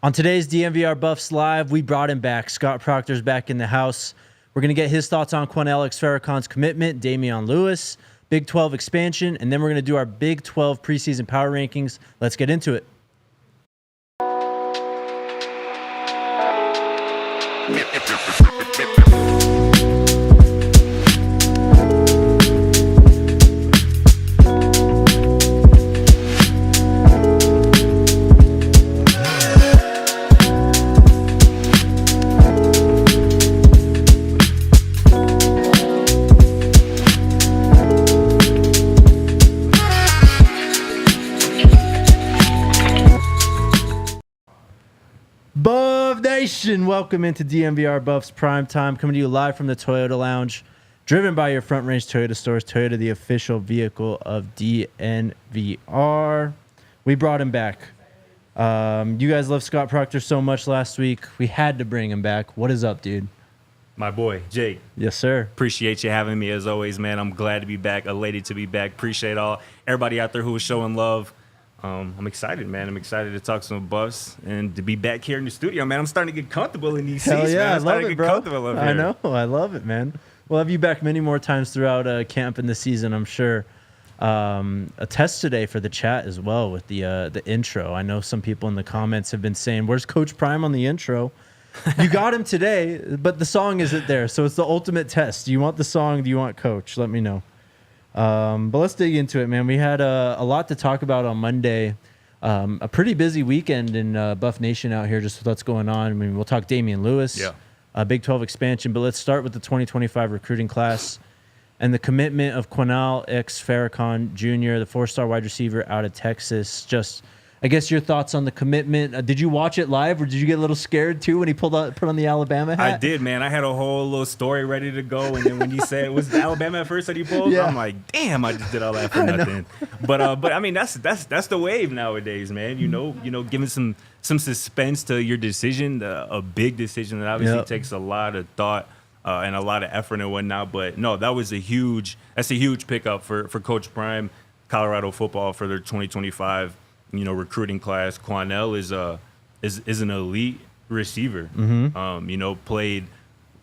On today's DNVR Buffs Live, we brought him back. Scott Procter's back in the house. We're going to get his thoughts on Quanell X Farrakhan's commitment, Damione Lewis, Big 12 expansion, and then we're going to do our Big 12 preseason power rankings. Let's get into it. Buff Nation, welcome into DNVR Buffs Prime Time, coming to you live from the Toyota Lounge, driven by your Front Range Toyota stores. Toyota, the official vehicle of DNVR. We brought him back. You guys loved Scott Procter so much last week. We had to bring him back. What is up, dude? My boy, Jake. Yes, sir. Appreciate you having me as always, man. I'm glad to be back, elated to be back. Appreciate everybody out there who was showing love. I'm excited, man. I'm excited to talk some Buffs and to be back here in the studio, man. I'm starting to get comfortable in these seats, Hell yeah, man. I love it, bro. I know. I love it, man. We'll have you back many more times throughout camp in the season, I'm sure. A test today for the chat as well with the intro. I know some people in the comments have been saying, where's Coach Prime on the intro? You got him today, but the song isn't there. So it's the ultimate test. Do you want the song? Do you want Coach? Let me know. But let's dig into it, man. We had a lot to talk about on Monday. A pretty busy weekend in Buff Nation out here, just with what's going on. I mean, we'll talk Damione Lewis, Big 12 expansion, but let's start with the 2025 recruiting class and the commitment of Quanell X Farrakhan Jr., the four-star wide receiver out of Texas. Just, I guess, your thoughts on the commitment. Did you watch it live, or did you get a little scared too when he put on the Alabama hat? I did, man. I had a whole little story ready to go, and then when you said it was Alabama at first that he pulled, I'm like, damn, I just did all that for nothing. But I mean, that's the wave nowadays, man. You know, giving some suspense to your decision, a big decision that obviously takes a lot of thought and a lot of effort and whatnot. But no, that's a huge pickup for Coach Prime, Colorado football for their 2025. Recruiting class. Quanell is an elite receiver. Played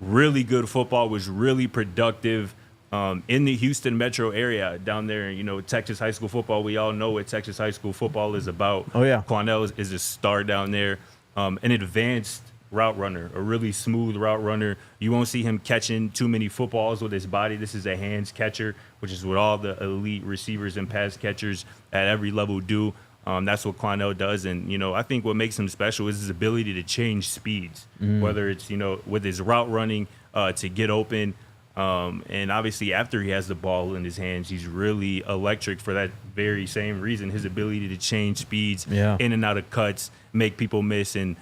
really good football, was really productive in the Houston metro area down there. Texas high school football. We all know what Texas high school football is about. Oh yeah, Quanell is a star down there. An advanced route runner, a really smooth route runner. You won't see him catching too many footballs with his body. This is a hands catcher, which is what all the elite receivers and pass catchers at every level do. That's what Quanell does, and I think what makes him special is his ability to change speeds, whether it's with his route running to get open, and obviously after he has the ball in his hands, he's really electric for that very same reason. His ability to change speeds in and out of cuts, make people miss, and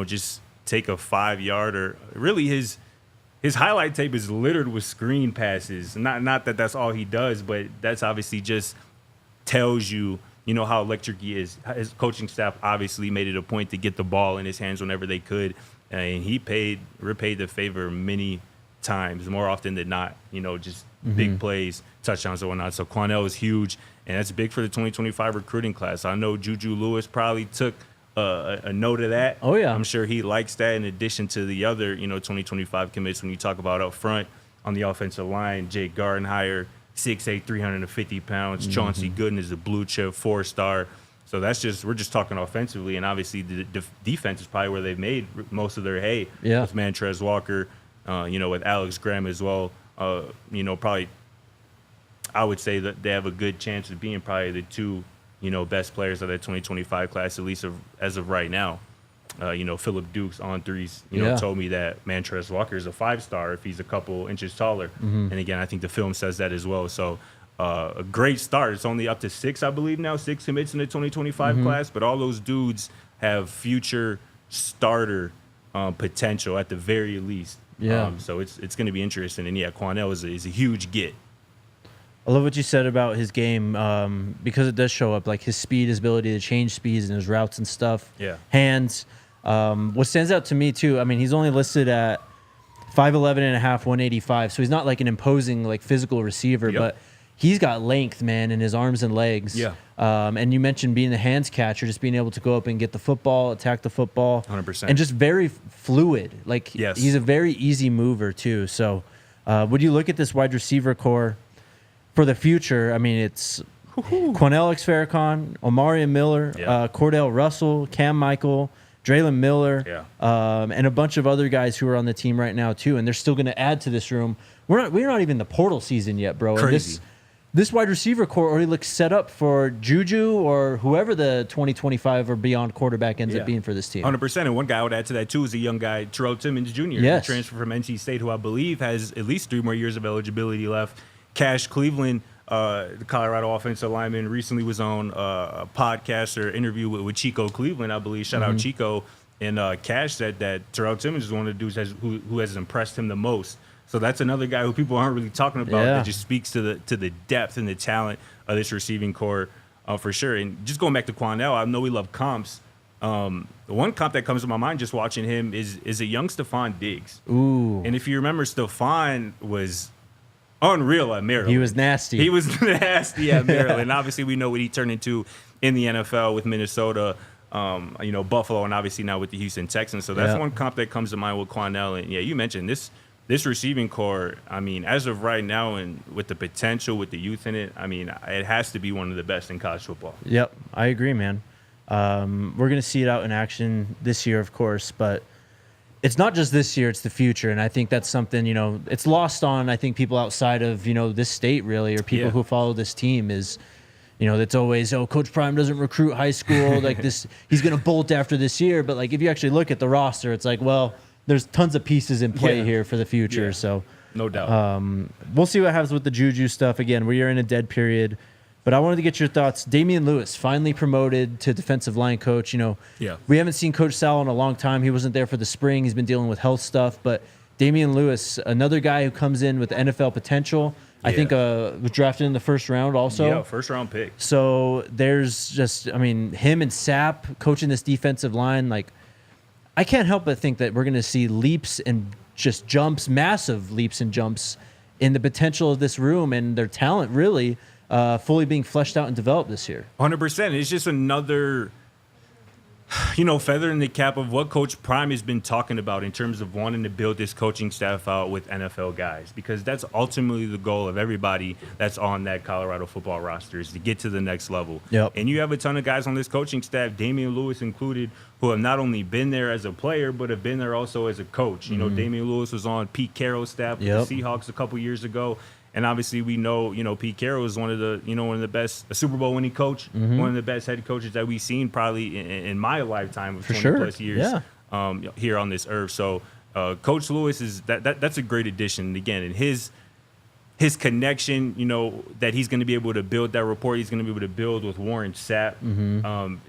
just take a 5-yard or really his highlight tape is littered with screen passes. Not that that's all he does, but that's obviously just tells you. How electric he is. His coaching staff obviously made it a point to get the ball in his hands whenever they could, and he repaid the favor many times, more often than not. Just big plays, touchdowns, and whatnot. So Quanell is huge, and that's big for the 2025 recruiting class. I know Juju Lewis probably took a note of that. Oh yeah, I'm sure he likes that. In addition to the other 2025 commits, when you talk about up front on the offensive line, Jake Gardenhire. 6'8", 350 pounds. Chauncey Gooden is a blue chip 4-star. So we're just talking offensively, and obviously the defense is probably where they've made most of their hay with Mantrez Walker, with Alex Graham as well. Probably I would say that they have a good chance of being probably the two, best players of that 2025 class, at least as of right now. Phillip Dukes on threes, told me that Mantrez Walker is a 5-star if he's a couple inches taller. And again, I think the film says that as well. So a great start. It's only up to 6, I believe now, 6 commits in the 2025 class. But all those dudes have future starter potential at the very least. So it's going to be interesting. And Quanell is a huge get. I love what you said about his game because it does show up, like his speed, his ability to change speeds and his routes and stuff. Hands. What stands out to me too, I mean, he's only listed at 5'11 and a half, 185, so he's not like an imposing like physical receiver, but he's got length, man, in his arms and legs. Yeah. And you mentioned being the hands catcher, just being able to go up and get the football, attack the football. 100%. And just very fluid. Like, yes. He's a very easy mover, too. So would you look at this wide receiver core for the future? I mean, it's Quanell X Farrakhan, Omari Miller, Cordell Russell, Cam Michael, Draylon Miller, and a bunch of other guys who are on the team right now, too. And they're still going to add to this room. We're not even in the portal season yet, bro. Crazy. This wide receiver core already looks set up for Juju or whoever the 2025 or beyond quarterback ends up being for this team. 100%. And one guy I would add to that, too, is a young guy, Terrell Timmons Jr., Yes. who transferred from NC State, who I believe has at least 3 more years of eligibility left. Cash Cleveland, the Colorado offensive lineman, recently was on a podcast or interview with Chico Cleveland, I believe. Shout out Chico. And Cash said that Terrell Timmons is one of the dudes who has impressed him the most. So that's another guy who people aren't really talking about that just speaks to the depth and the talent of this receiving core for sure. And just going back to Quanell, I know we love comps. The one comp that comes to my mind just watching him is a young Stephon Diggs. Ooh. And if you remember, Stephon was unreal at Maryland. He was nasty. He was nasty at Maryland. Obviously, we know what he turned into in the NFL with Minnesota, Buffalo, and obviously now with the Houston Texans. So that's one comp that comes to mind with Quanell. And, you mentioned this receiving core, I mean, as of right now and with the potential, with the youth in it, I mean, it has to be one of the best in college football. Yep, I agree, man. We're going to see it out in action this year, of course, but it's not just this year, it's the future. And I think that's something, it's lost on, I think, people outside of, this state, really, or people who follow this team is, it's always, Coach Prime doesn't recruit high school. Like this, he's going to bolt after this year. But, like, if you actually look at the roster, it's like, well, there's tons of pieces in play here for the future. Yeah. So no doubt. We'll see what happens with the Juju stuff. Again, we are in a dead period. But I wanted to get your thoughts. Damione Lewis finally promoted to defensive line coach. We haven't seen Coach Sal in a long time. He wasn't there for the spring. He's been dealing with health stuff. But Damione Lewis, another guy who comes in with NFL potential. I think was drafted in the first round also. Yeah, first-round pick. So there's just, him and Sapp coaching this defensive line. Like, I can't help but think that we're going to see leaps and just jumps, massive leaps and jumps in the potential of this room and their talent really fully being fleshed out and developed this year. 100%. It's just another, feather in the cap of what Coach Prime has been talking about in terms of wanting to build this coaching staff out with NFL guys, because that's ultimately the goal of everybody that's on that Colorado football roster is to get to the next level. Yep. And you have a ton of guys on this coaching staff, Damione Lewis included, who have not only been there as a player, but have been there also as a coach. Damione Lewis was on Pete Carroll's staff with the Seahawks a couple years ago. And obviously we know, Pete Carroll is one of the best, a Super Bowl winning coach, one of the best head coaches that we've seen probably in my lifetime of 20 plus years here on this earth. So Coach Lewis is that's a great addition. Again, and his connection, that he's going to be able to build that rapport, he's going to be able to build with Warren Sapp.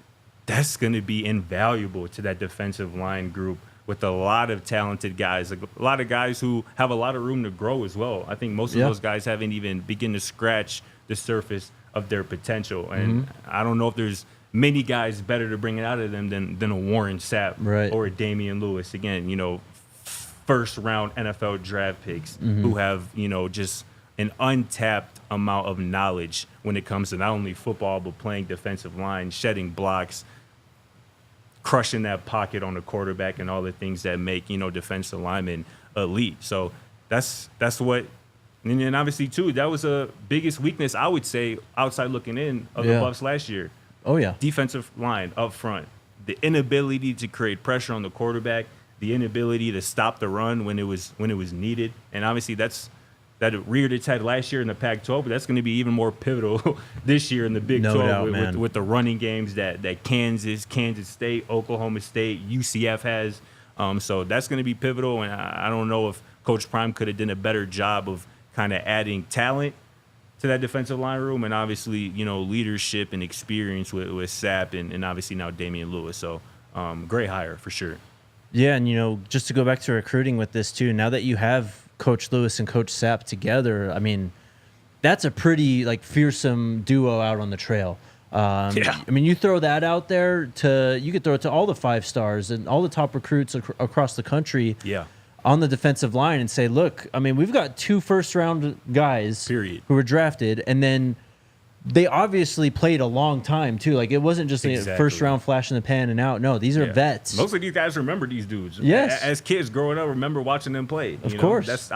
That's going to be invaluable to that defensive line group with a lot of talented guys, like a lot of guys who have a lot of room to grow as well. I think most of those guys haven't even begun to scratch the surface of their potential. And I don't know if there's many guys better to bring it out of them than a Warren Sapp or a Damione Lewis. Again, first-round NFL draft picks who have, just an untapped amount of knowledge when it comes to not only football but playing defensive line, shedding blocks, crushing that pocket on the quarterback, and all the things that make defensive linemen elite. So that's what, and then obviously too, that was a biggest weakness I would say outside looking in of the Buffs last year. Oh yeah, defensive line up front, the inability to create pressure on the quarterback, the inability to stop the run when it was needed, and obviously that reared its head last year in the Pac-12, but that's going to be even more pivotal this year in the Big 12 with the running games that Kansas State, Oklahoma State, UCF has. So that's going to be pivotal, and I don't know if Coach Prime could have done a better job of kind of adding talent to that defensive line room, and obviously, leadership and experience with Sapp and obviously now Damione Lewis. So great hire for sure. Yeah, and just to go back to recruiting with this too, now that you have Coach Lewis and Coach Sapp together, that's a pretty fearsome duo out on the trail. You throw that out there you could throw it to all the 5 stars and all the top recruits across the country. Yeah. on the defensive line and say, look, I mean, we've got 2 first-round guys Period. who were drafted, and then they obviously played a long time, too. Like, it wasn't just a first-round flash in the pan and out. No, these are vets. Most of these guys remember these dudes. Yes. As kids growing up, remember watching them play. Of course. That's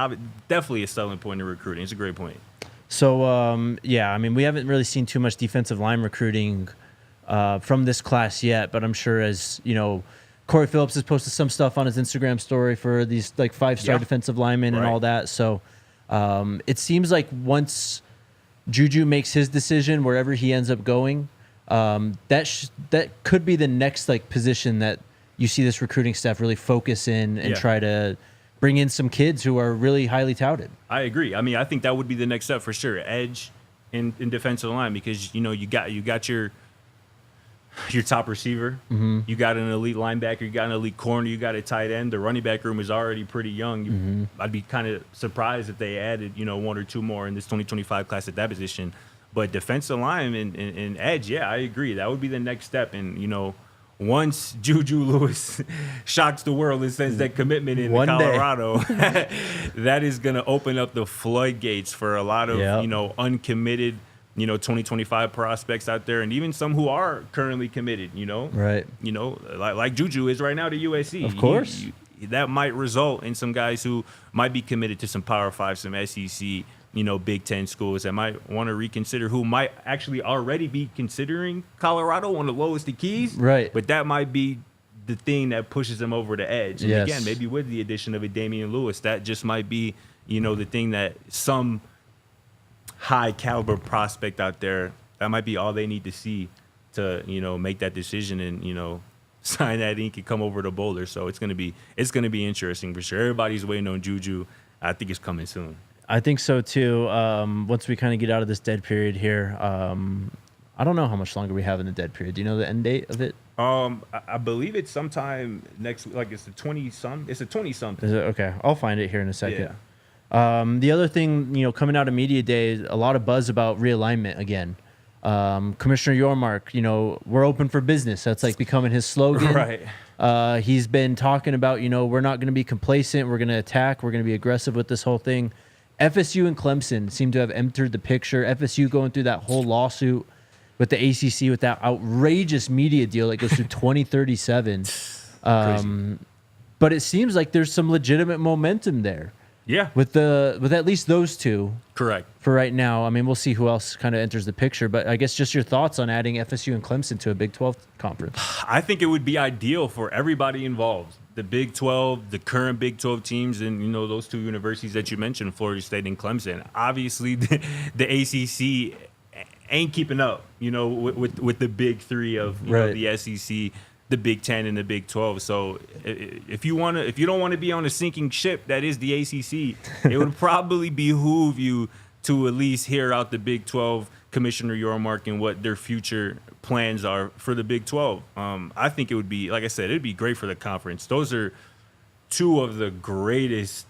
definitely a selling point in recruiting. It's a great point. So, yeah, I mean, we haven't really seen too much defensive line recruiting from this class yet, but I'm sure as, you know, Corey Phillips has posted some stuff on his Instagram story for these like 5-star defensive linemen and all that. So it seems like once Juju makes his decision wherever he ends up going, that could be the next like position that you see this recruiting staff really focus in and try to bring in some kids who are really highly touted. I agree. I mean, I think that would be the next step for sure. Edge in defensive line, because you know you got your top receiver, you got an elite linebacker, you got an elite corner, you got a tight end. The running back room is already pretty young. I'd be kind of surprised if they added, you know, 1 or 2 more in this 2025 class at that position. But defensive line and edge, yeah, I agree. That would be the next step. And, you know, once Juju Lewis shocks the world and sends that commitment in Colorado, that is going to open up the floodgates for a lot of, you know, uncommitted, you know, 2025 prospects out there, and even some who are currently committed, you know. Right. You know, like Juju is right now to USC. Of course. That might result in some guys who might be committed to some Power 5, some SEC, you know, Big Ten schools that might want to reconsider, who might actually already be considering Colorado on the lowest of keys. Right. But that might be the thing that pushes them over the edge. And again, maybe with the addition of a Damione Lewis, that just might be, you know, the thing that some high caliber prospect out there, that might be all they need to see to, you know, make that decision and, you know, sign that ink and come over to Boulder. So it's gonna be interesting for sure. Everybody's waiting on Juju. I think it's coming soon. I think so too. Once we kind of get out of this dead period here, I don't know how much longer we have in the dead period. Do you know the end date of it? I believe it's sometime next week. Like it's the 20-something. It's a 20-something. Is it? Okay, I'll find it here in a second. Yeah. The other thing, you know, coming out of media day, a lot of buzz about realignment again. Commissioner Yormark, you know, we're open for business. That's like becoming his slogan. Right. He's been talking about, you know, we're not going to be complacent. We're going to attack. We're going to be aggressive with this whole thing. FSU and Clemson seem to have entered the picture. FSU going through that whole lawsuit with the ACC with that outrageous media deal that goes through 2037. But it seems like there's some legitimate momentum there. Yeah. With at least those two. Correct. For right now. I mean, we'll see who else kind of enters the picture, but I guess just your thoughts on adding FSU and Clemson to a Big 12 conference. I think it would be ideal for everybody involved. The Big 12, the current Big 12 teams, and, you know, those 2 universities that you mentioned, Florida State and Clemson. Obviously, the ACC ain't keeping up, you know, with the big 3 of you know, the SEC, the Big 10 and the Big 12. So if you don't want to be on a sinking ship that is the ACC, it would probably behoove you to at least hear out the Big 12 Commissioner Yormark and what their future plans are for the Big 12. I think it would be, like I said, it'd be great for the conference. Those are 2 of the greatest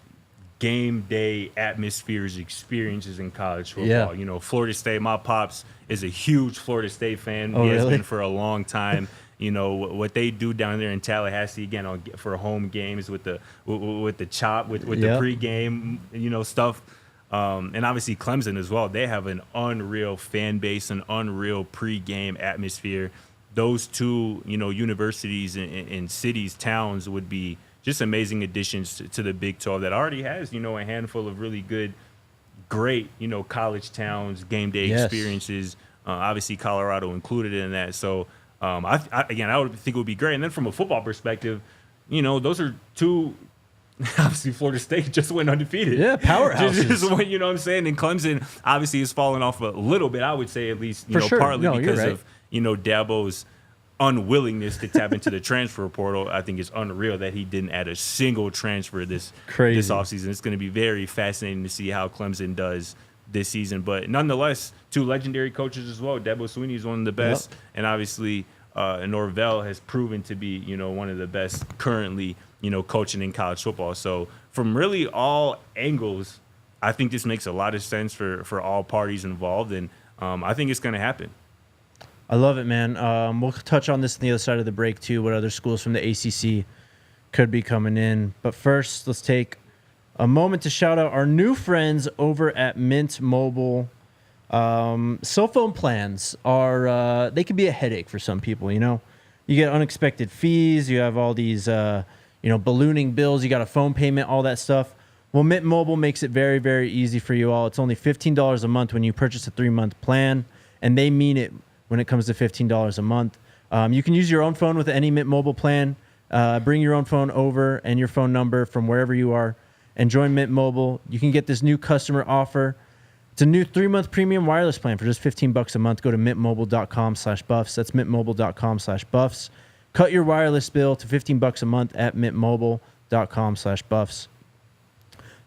game day atmospheres, experiences in college football. Yeah. You know, Florida State, my pops is a huge Florida State fan. Oh, he has really? been for a long time. You know what they do down there in Tallahassee again for home games with the chop with the pregame, you know, stuff, and obviously Clemson as well. They have an unreal fan base, an unreal pregame atmosphere. Those 2, you know, universities and cities, towns would be just amazing additions to the Big 12 that already has, you know, a handful of really good, great, you know, college towns, game day experiences. Obviously Colorado included in that. So. I would think it would be great. And then from a football perspective, you know, those are 2. Obviously, Florida State just went undefeated. Yeah, powerhouses. Just went, you know what I'm saying? And Clemson obviously has fallen off a little bit, I would say, at least, you know, partly because of, you know, Dabo's unwillingness to tap into the transfer portal. I think it's unreal that he didn't add a single transfer this offseason. It's going to be very fascinating to see how Clemson does this season. But nonetheless, 2 legendary coaches as well. Dabo Swinney is one of the best, and obviously Norvell has proven to be, you know, one of the best currently, you know, coaching in college football. So from really all angles, I think this makes a lot of sense for all parties involved, and I think it's going to happen. I love it, man. We'll touch on this on the other side of the break too. What other schools from the ACC could be coming in. But first, let's take a moment to shout out our new friends over at Mint Mobile. Cell phone plans are, they can be a headache for some people, you know? You get unexpected fees, you have all these, ballooning bills, you got a phone payment, all that stuff. Well, Mint Mobile makes it very, very easy for you all. It's only $15 a month when you purchase a 3-month plan, and they mean it when it comes to $15 a month. You can use your own phone with any Mint Mobile plan. Bring your own phone over and your phone number from wherever you are and join Mint Mobile. You can get this new customer offer. It's a new 3-month premium wireless plan for just $15 a month. Go to mintmobile.com/buffs. That's mintmobile.com/buffs. Cut your wireless bill to $15 a month at mintmobile.com/buffs.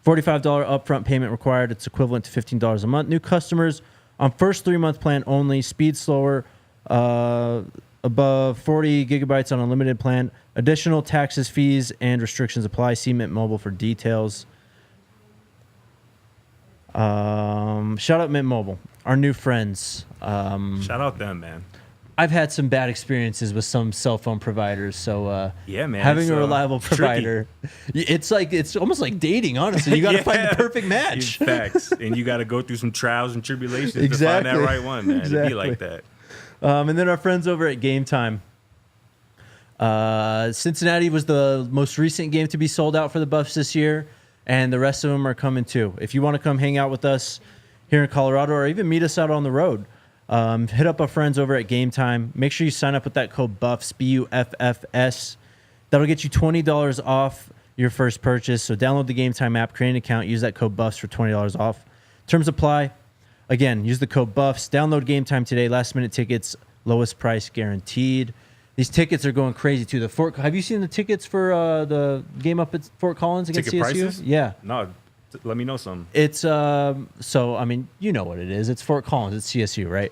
$45 upfront payment required. It's equivalent to $15 a month. New customers on first 3-month plan only. Speed slower, above 40 gigabytes on unlimited plan. Additional taxes, fees, and restrictions apply. See Mint Mobile for details. Shout out Mint Mobile, our new friends. Shout out them, man. I've had some bad experiences with some cell phone providers, so yeah, man, having a reliable provider, it's almost like dating. Honestly, you got to find the perfect match. Facts, and you got to go through some trials and tribulations to find that right one, man. Exactly. It'd be like that. And then our friends over at Game Time. Cincinnati was the most recent game to be sold out for the Buffs this year, and the rest of them are coming too. If you want to come hang out with us here in Colorado or even meet us out on the road, hit up our friends over at Game Time. Make sure you sign up with that code BUFFS, BUFFS. That'll get you $20 off your first purchase. So download the Game Time app, create an account, use that code BUFFS for $20 off. Terms apply. Again, use the code BUFFS. Download Game Time today. Last minute tickets, lowest price guaranteed. These tickets are going crazy too. Have you seen the tickets for the game up at Fort Collins against Ticket CSU? Prices? Yeah. No, let me know something. It's you know what it is. It's Fort Collins. It's CSU, right?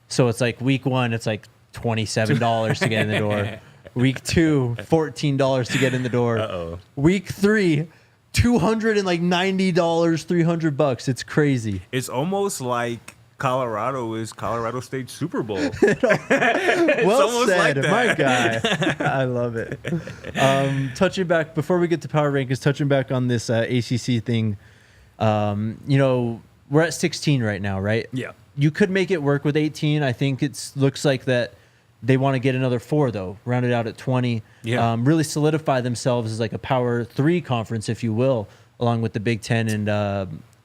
So it's like week 1, it's like $27 to get in the door. Week 2, $14 to get in the door. Uh-oh. Week 3, $290, $300. It's crazy. It's almost like Colorado is Colorado State Super Bowl. Well almost said, like that. my guy. I love it. Touching back before we get to power rankings, touching back on this ACC thing. We're at 16 right now, right? Yeah. You could make it work with 18. I think it looks like that they want to get another 4 though, round it out at 20. Yeah. Really solidify themselves as like a Power 3 conference, if you will, along with the Big Ten and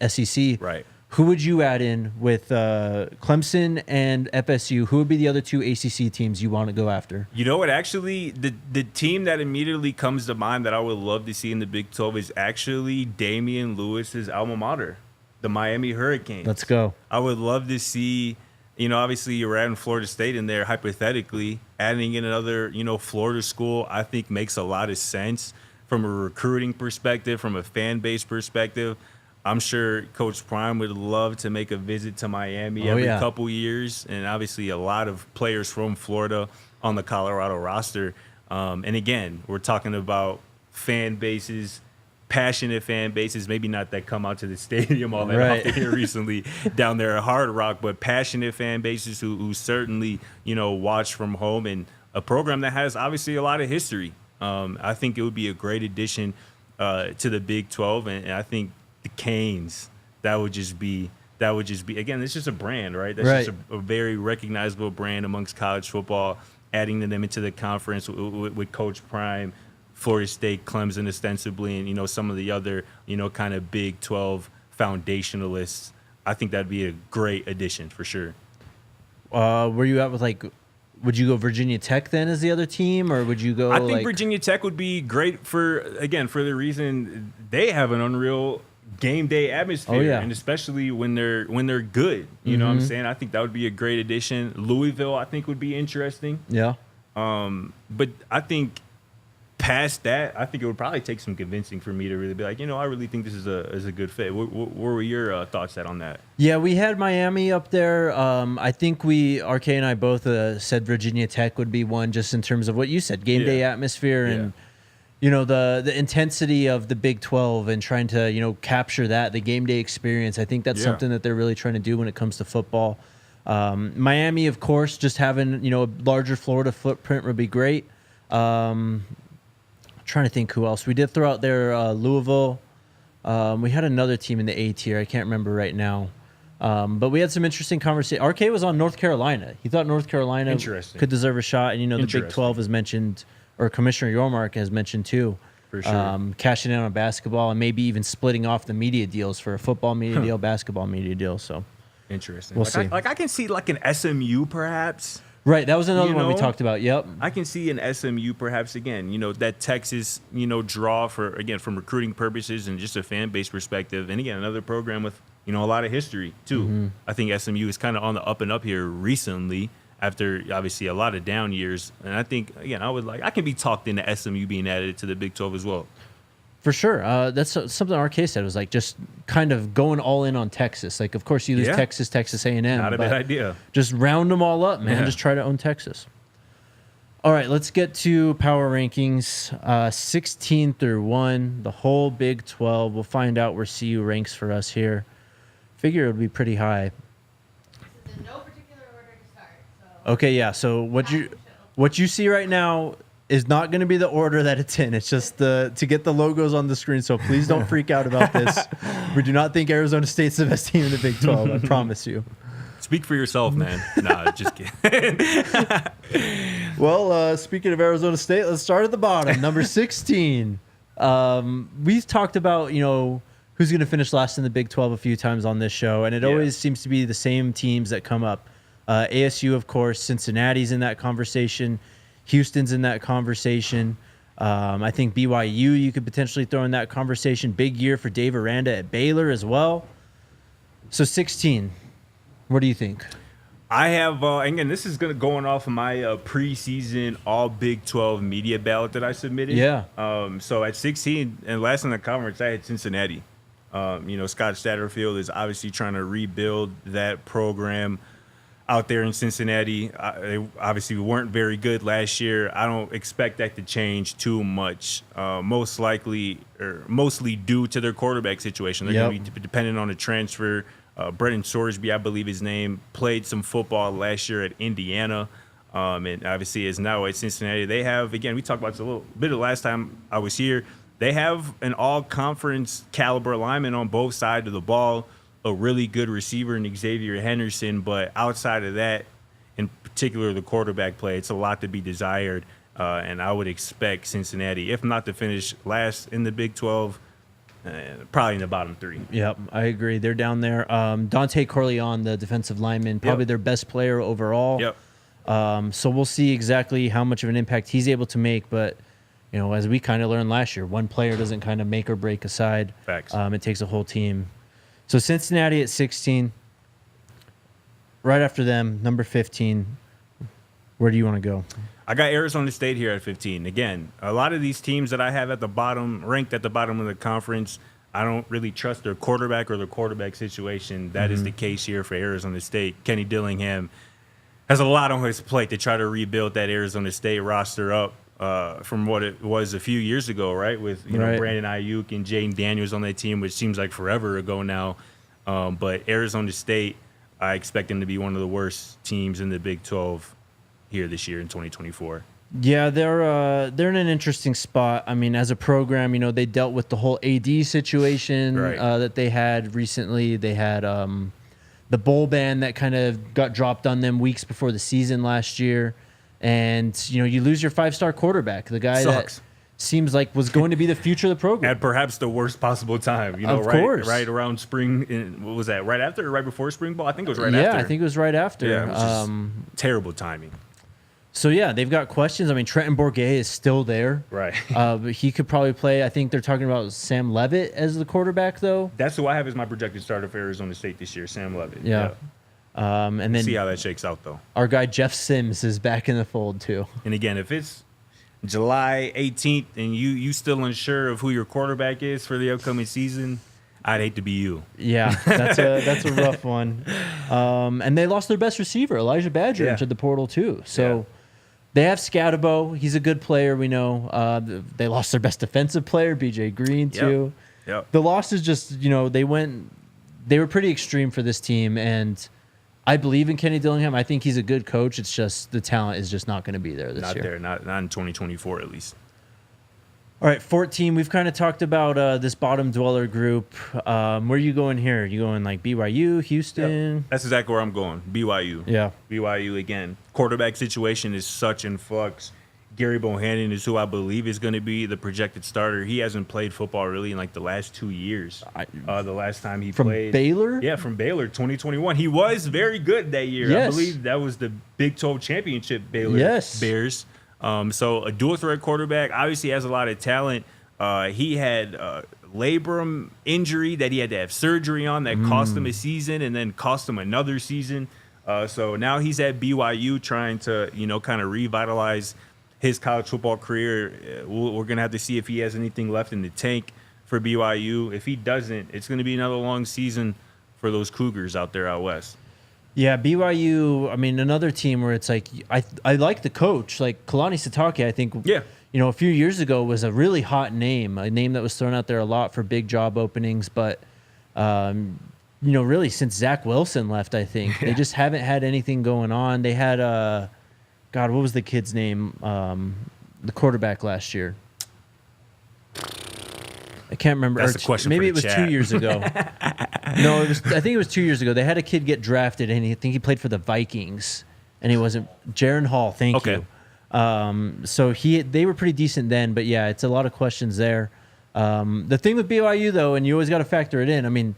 SEC. Right. Who would you add in with Clemson and FSU? Who would be the other 2 ACC teams you want to go after? You know what? Actually, the team that immediately comes to mind that I would love to see in the Big 12 is actually Damione Lewis's alma mater, the Miami Hurricanes. Let's go. I would love to see, obviously you're adding Florida State in there, hypothetically. Adding in another, Florida school, I think makes a lot of sense from a recruiting perspective, from a fan base perspective. I'm sure Coach Prime would love to make a visit to Miami every couple years, and obviously a lot of players from Florida on the Colorado roster. And again, we're talking about fan bases, passionate fan bases, maybe not that come out to the stadium all that often here recently down there at Hard Rock, but passionate fan bases who certainly, watch from home, and a program that has obviously a lot of history. I think it would be a great addition to the Big 12, and I think the Canes, that would just be again, it's just a brand, right? That's just a very recognizable brand amongst college football. Adding them into the conference with Coach Prime, Florida State, Clemson ostensibly, and some of the other kind of Big 12 foundationalists. I think that'd be a great addition for sure. Were you at with would you go Virginia Tech then as the other team, or would you go? I think Virginia Tech would be great for the reason they have an unreal game day atmosphere, and especially when they're good. You know what I'm saying? I think that would be a great addition. Louisville, I think, would be interesting. Yeah. But I think past that, I think it would probably take some convincing for me to really be like, I really think this is a good fit. What were your thoughts on that? Yeah, we had Miami up there. I think RK and I both said Virginia Tech would be one, just in terms of what you said, game day atmosphere and the intensity of the Big 12 and trying to capture that, the game day experience. I think that's something that they're really trying to do when it comes to football. Miami, of course, just having a larger Florida footprint would be great. Trying trying to think who else. We did throw out there Louisville. We had another team in the A tier. I can't remember right now. But we had some interesting conversation. RK was on North Carolina. He thought North Carolina could deserve a shot. And, the Big 12 has mentioned, or Commissioner Yormark has mentioned too, for sure. Cashing in on basketball and maybe even splitting off the media deals for a football media deal, basketball media deal. So interesting. We'll see. I can see like an SMU perhaps. Right, that was another one we talked about. Yep. I can see an SMU perhaps again. That Texas, draw from recruiting purposes and just a fan base perspective. And again, another program with, a lot of history too. Mm-hmm. I think SMU is kind of on the up and up here recently after obviously a lot of down years. And I think again, I can be talked into SMU being added to the Big 12 as well. For sure. That's something RK said was like just kind of going all in on Texas. Like, of course, you lose Texas A&M. Not a bad idea. Just round them all up, man. Yeah. Just try to own Texas. All right, let's get to power rankings. 16 through 1, the whole Big 12. We'll find out where CU ranks for us here. Figure it would be pretty high. In no particular order to start. So okay, yeah. So what you see right now is not going to be the order that it's in. It's just to get the logos on the screen. So please don't freak out about this. We do not think Arizona State's the best team in the Big 12. I promise you. Speak for yourself, man. Nah, just kidding. Well, speaking of Arizona State, let's start at the bottom. Number 16. We've talked about, who's going to finish last in the Big 12 a few times on this show, and it always seems to be the same teams that come up. ASU, of course, Cincinnati's in that conversation. Houston's in that conversation. I think BYU you could potentially throw in that conversation. Big year for Dave Aranda at Baylor as well. So 16, what do you think? I have, again, this is going off of my preseason all Big 12 media ballot that I submitted. Yeah. So at 16, and last in the conference, I had Cincinnati. Scott Satterfield is obviously trying to rebuild that program out there in Cincinnati. They obviously weren't very good last year. I don't expect that to change too much, most likely or mostly due to their quarterback situation. They're going to be dependent on a transfer. Brendan Sorsby, I believe his name, played some football last year at Indiana, and obviously is now at Cincinnati. They have, again, we talked about this a little bit the last time I was here, they have an all-conference caliber lineman on both sides of the ball, a really good receiver in Xavier Henderson, but outside of that, in particular the quarterback play, it's a lot to be desired, and I would expect Cincinnati, if not to finish last in the Big 12, probably in the bottom 3. Yep, I agree. They're down there. Dante Corleone, the defensive lineman, probably their best player overall. Yep. So we'll see exactly how much of an impact he's able to make, but as we kind of learned last year, one player doesn't kind of make or break a side. Facts. It takes a whole team. So Cincinnati at 16. Right after them, number 15. Where do you want to go? I got Arizona State here at 15. Again, a lot of these teams that I have at the bottom, ranked at the bottom of the conference, I don't really trust their quarterback or their quarterback situation. That is the case here for Arizona State. Kenny Dillingham has a lot on his plate to try to rebuild that Arizona State roster up from what it was a few years ago, right? With Brandon Ayuk and Jaden Daniels on that team, which seems like forever ago now. But Arizona State, I expect them to be one of the worst teams in the Big 12 here this year in 2024. Yeah, they're in an interesting spot. I mean, as a program, they dealt with the whole AD situation that they had recently. They had the bowl ban that kind of got dropped on them weeks before the season last year. And, you lose your 5-star quarterback, the guy that seems like was going to be the future of the program. At perhaps the worst possible time, of course. Right around spring. What was that, right after or right before spring ball? I think it was right after. Yeah, I think it was right after. Yeah, it was just terrible timing. So, yeah, they've got questions. I mean, Trenton Bourguet is still there. Right. But he could probably play. I think they're talking about Sam Leavitt as the quarterback, though. That's who I have as my projected starter for Arizona State this year, Sam Leavitt. Yeah. And then see how that shakes out, though. Our guy Jeff Sims is back in the fold, too. And, again, if it's July 18th and you still unsure of who your quarterback is for the upcoming season, I'd hate to be you. Yeah, that's a rough one. And they lost their best receiver, Elijah Badger, into the portal, too. So they have Scatabo. He's a good player, we know. They lost their best defensive player, B.J. Green, too. Yep. The loss is just, they were pretty extreme for this team, and I believe in Kenny Dillingham. I think he's a good coach. It's just the talent is just not going to be there this year. Not in 2024 at least. All right, 14. We've kind of talked about this bottom dweller group. Where are you going here? You going like BYU, Houston? Yep. That's exactly where I'm going. BYU. Yeah. BYU again. Quarterback situation is such in flux. Gary Bohannon is who I believe is going to be the projected starter. He hasn't played football really in like the last 2 years. The last time he played. From Baylor? Yeah, from Baylor, 2021. He was very good that year. Yes. I believe that was the Big 12 championship Baylor Bears. So a dual threat quarterback, obviously has a lot of talent. He had labrum injury that he had to have surgery on that cost him a season and then cost him another season. So now he's at BYU trying to, kind of revitalize his college football career. We're going to have to see if he has anything left in the tank for BYU. If he doesn't, it's going to be another long season for those Cougars out there out west. Yeah, BYU, I mean, another team where it's like, I like the coach. Like, Kalani Sitake, I think, a few years ago was a really hot name, a name that was thrown out there a lot for big job openings. But, really since Zach Wilson left, I think, they just haven't had anything going on. They had, God, what was the kid's name? The quarterback last year. I can't remember. That's the question. Maybe for it was chat. 2 years ago. No, I think it was 2 years ago. They had a kid get drafted, and I think he played for the Vikings, and he wasn't Jaron Hall. Thank you. So they were pretty decent then, but yeah, it's a lot of questions there. The thing with BYU though, and you always got to factor it in. I mean,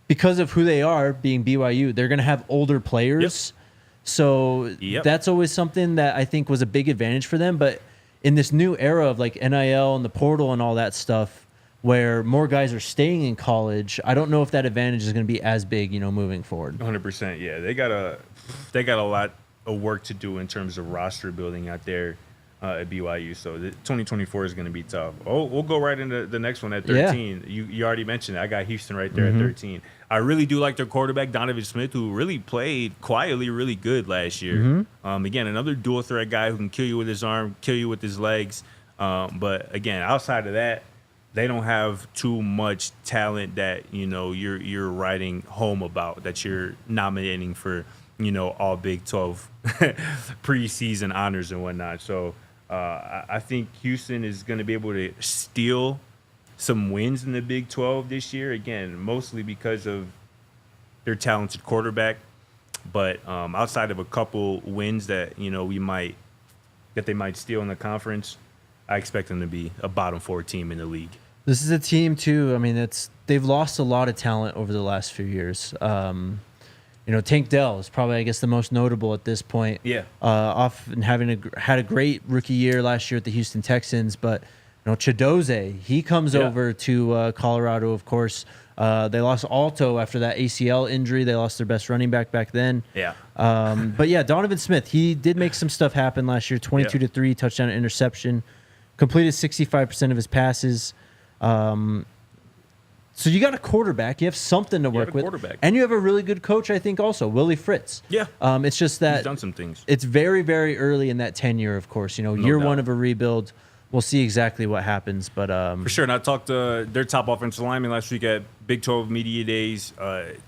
because of who they are, being BYU, they're going to have older players. Yep. So that's always something that I think was a big advantage for them. But in this new era of like NIL and the portal and all that stuff, where more guys are staying in college, I don't know if that advantage is going to be as big, moving forward. 100%. Yeah, they got a lot of work to do in terms of roster building out there at BYU. So 2024 is going to be tough. Oh, we'll go right into the next one at 13. Yeah. You already mentioned it. I got Houston right there at 13. I really do like their quarterback, Donovan Smith, who really played quietly really good last year. Again, another dual threat guy who can kill you with his arm, kill you with his legs. But again, outside of that, they don't have too much talent that you're writing home about, that you're nominating for all Big 12 preseason honors and whatnot. So I think Houston is going to be able to steal some wins in the Big 12 this year. Again, mostly because of their talented quarterback, but outside of a couple wins that they might steal in the conference, I expect them to be a bottom 4 team in the league. This is a team too. I mean, they've lost a lot of talent over the last few years. Tank Dell is probably, I guess, the most notable at this point. Yeah. Off and had a great rookie year last year at the Houston Texans, but Chidoze, he comes over to Colorado. Of course, they lost Alto after that ACL injury. They lost their best running back then. Yeah. But yeah, Donovan Smith, he did make some stuff happen last year. 22-3 touchdown interception, completed 65% of his passes. So you got a quarterback. You have something to work with. And you have a really good coach, I think, also, Willie Fritz. Yeah. It's just that he's done some things. It's very, very early in that tenure, of course. Year one of a rebuild. We'll see exactly what happens. But for sure. And I talked to their top offensive lineman last week at Big 12 Media Days.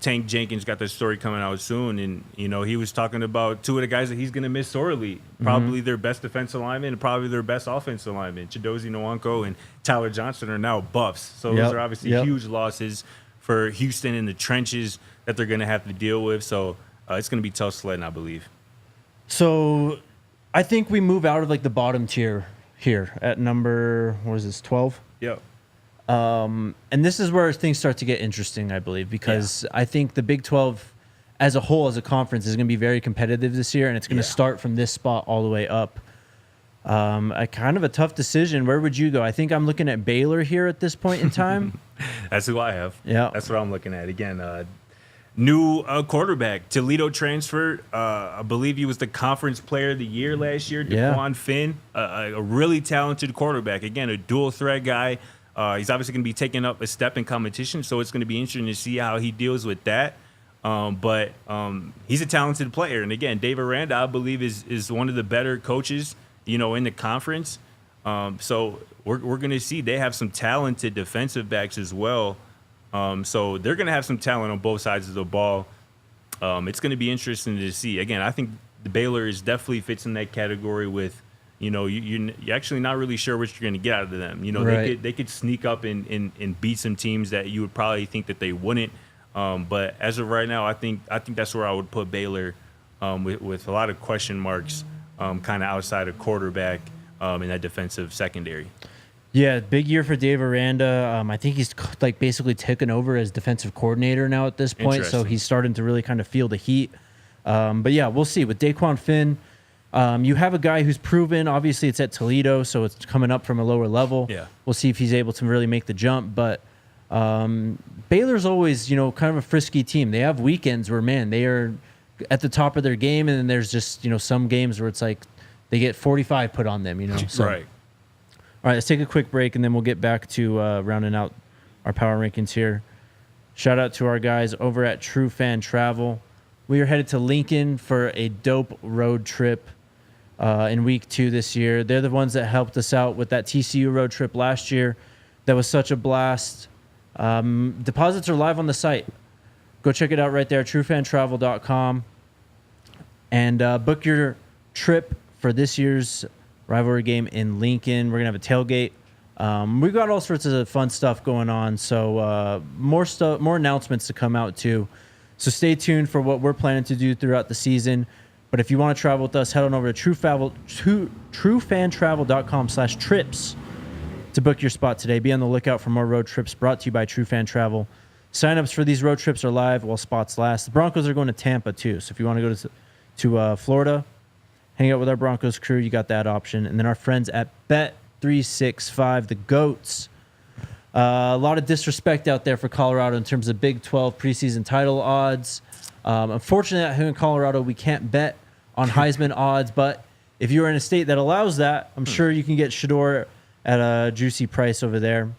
Tank Jenkins got this story coming out soon. And, he was talking about two of the guys that he's going to miss sorely. Probably their best defensive lineman and probably their best offensive lineman. Chidozie Nwankwo and Tyler Johnson are now Buffs. So those are obviously huge losses for Houston in the trenches that they're going to have to deal with. So it's going to be tough sledding, I believe. So I think we move out of like the bottom tier here at number, 12? Yep. And this is where things start to get interesting, I believe, because I think the Big 12 as a whole, as a conference, is going to be very competitive this year, and it's going to start from this spot all the way up. A kind of a tough decision. Where would you go? I think I'm looking at Baylor here at this point in time. That's who I have. Yeah. That's what I'm looking at. Again, new quarterback, Toledo transfer. I believe he was the conference player of the year last year. DeQuan Finn, a really talented quarterback. Again, a dual threat guy. He's obviously going to be taking up a step in competition, so it's going to be interesting to see how he deals with that. But he's a talented player. And again, Dave Aranda, I believe, is one of the better coaches, in the conference. So we're going to see they have some talented defensive backs as well. So they're going to have some talent on both sides of the ball. It's going to be interesting to see. Again, I think the Baylor definitely fits in that category with, you're actually not really sure what you're going to get out of them. Right. They could sneak up and beat some teams that you would probably think that they wouldn't. But as of right now, I think that's where I would put Baylor, with a lot of question marks, kind of outside of quarterback, in that defensive secondary. Yeah, big year for Dave Aranda. I think he's like basically taken over as defensive coordinator now at this point, so he's starting to really kind of feel the heat. But yeah, we'll see. With Daquan Finn, you have a guy who's proven. Obviously, it's at Toledo, so it's coming up from a lower level. Yeah. We'll see if he's able to really make the jump. But Baylor's always, kind of a frisky team. They have weekends where, man, they are at the top of their game, and then there's just, some games where it's like they get 45 put on them, So. Right. All right, let's take a quick break, and then we'll get back to rounding out our power rankings here. Shout out to our guys over at True Fan Travel. We are headed to Lincoln for a dope road trip in week 2 this year. They're the ones that helped us out with that TCU road trip last year. That was such a blast. Deposits are live on the site. Go check it out right there, truefantravel.com, and book your trip for this year's rivalry game in Lincoln. We're gonna have a tailgate. We got all sorts of fun stuff going on, so more announcements to come out too. So stay tuned for what we're planning to do throughout the season. But if you want to travel with us, head on over to truefantravel.com/trips to book your spot today. Be on the lookout for more road trips brought to you by True Fan Travel. Signups for these road trips are live while spots last. The Broncos are going to Tampa too, so if you want to go to Florida, hang out with our Broncos crew, you got that option. And then our friends at Bet365, the GOATs. A lot of disrespect out there for Colorado in terms of Big 12 preseason title odds. Unfortunately, here in Colorado, we can't bet on Heisman odds, but if you're in a state that allows that, I'm sure you can get Shador at a juicy price over there.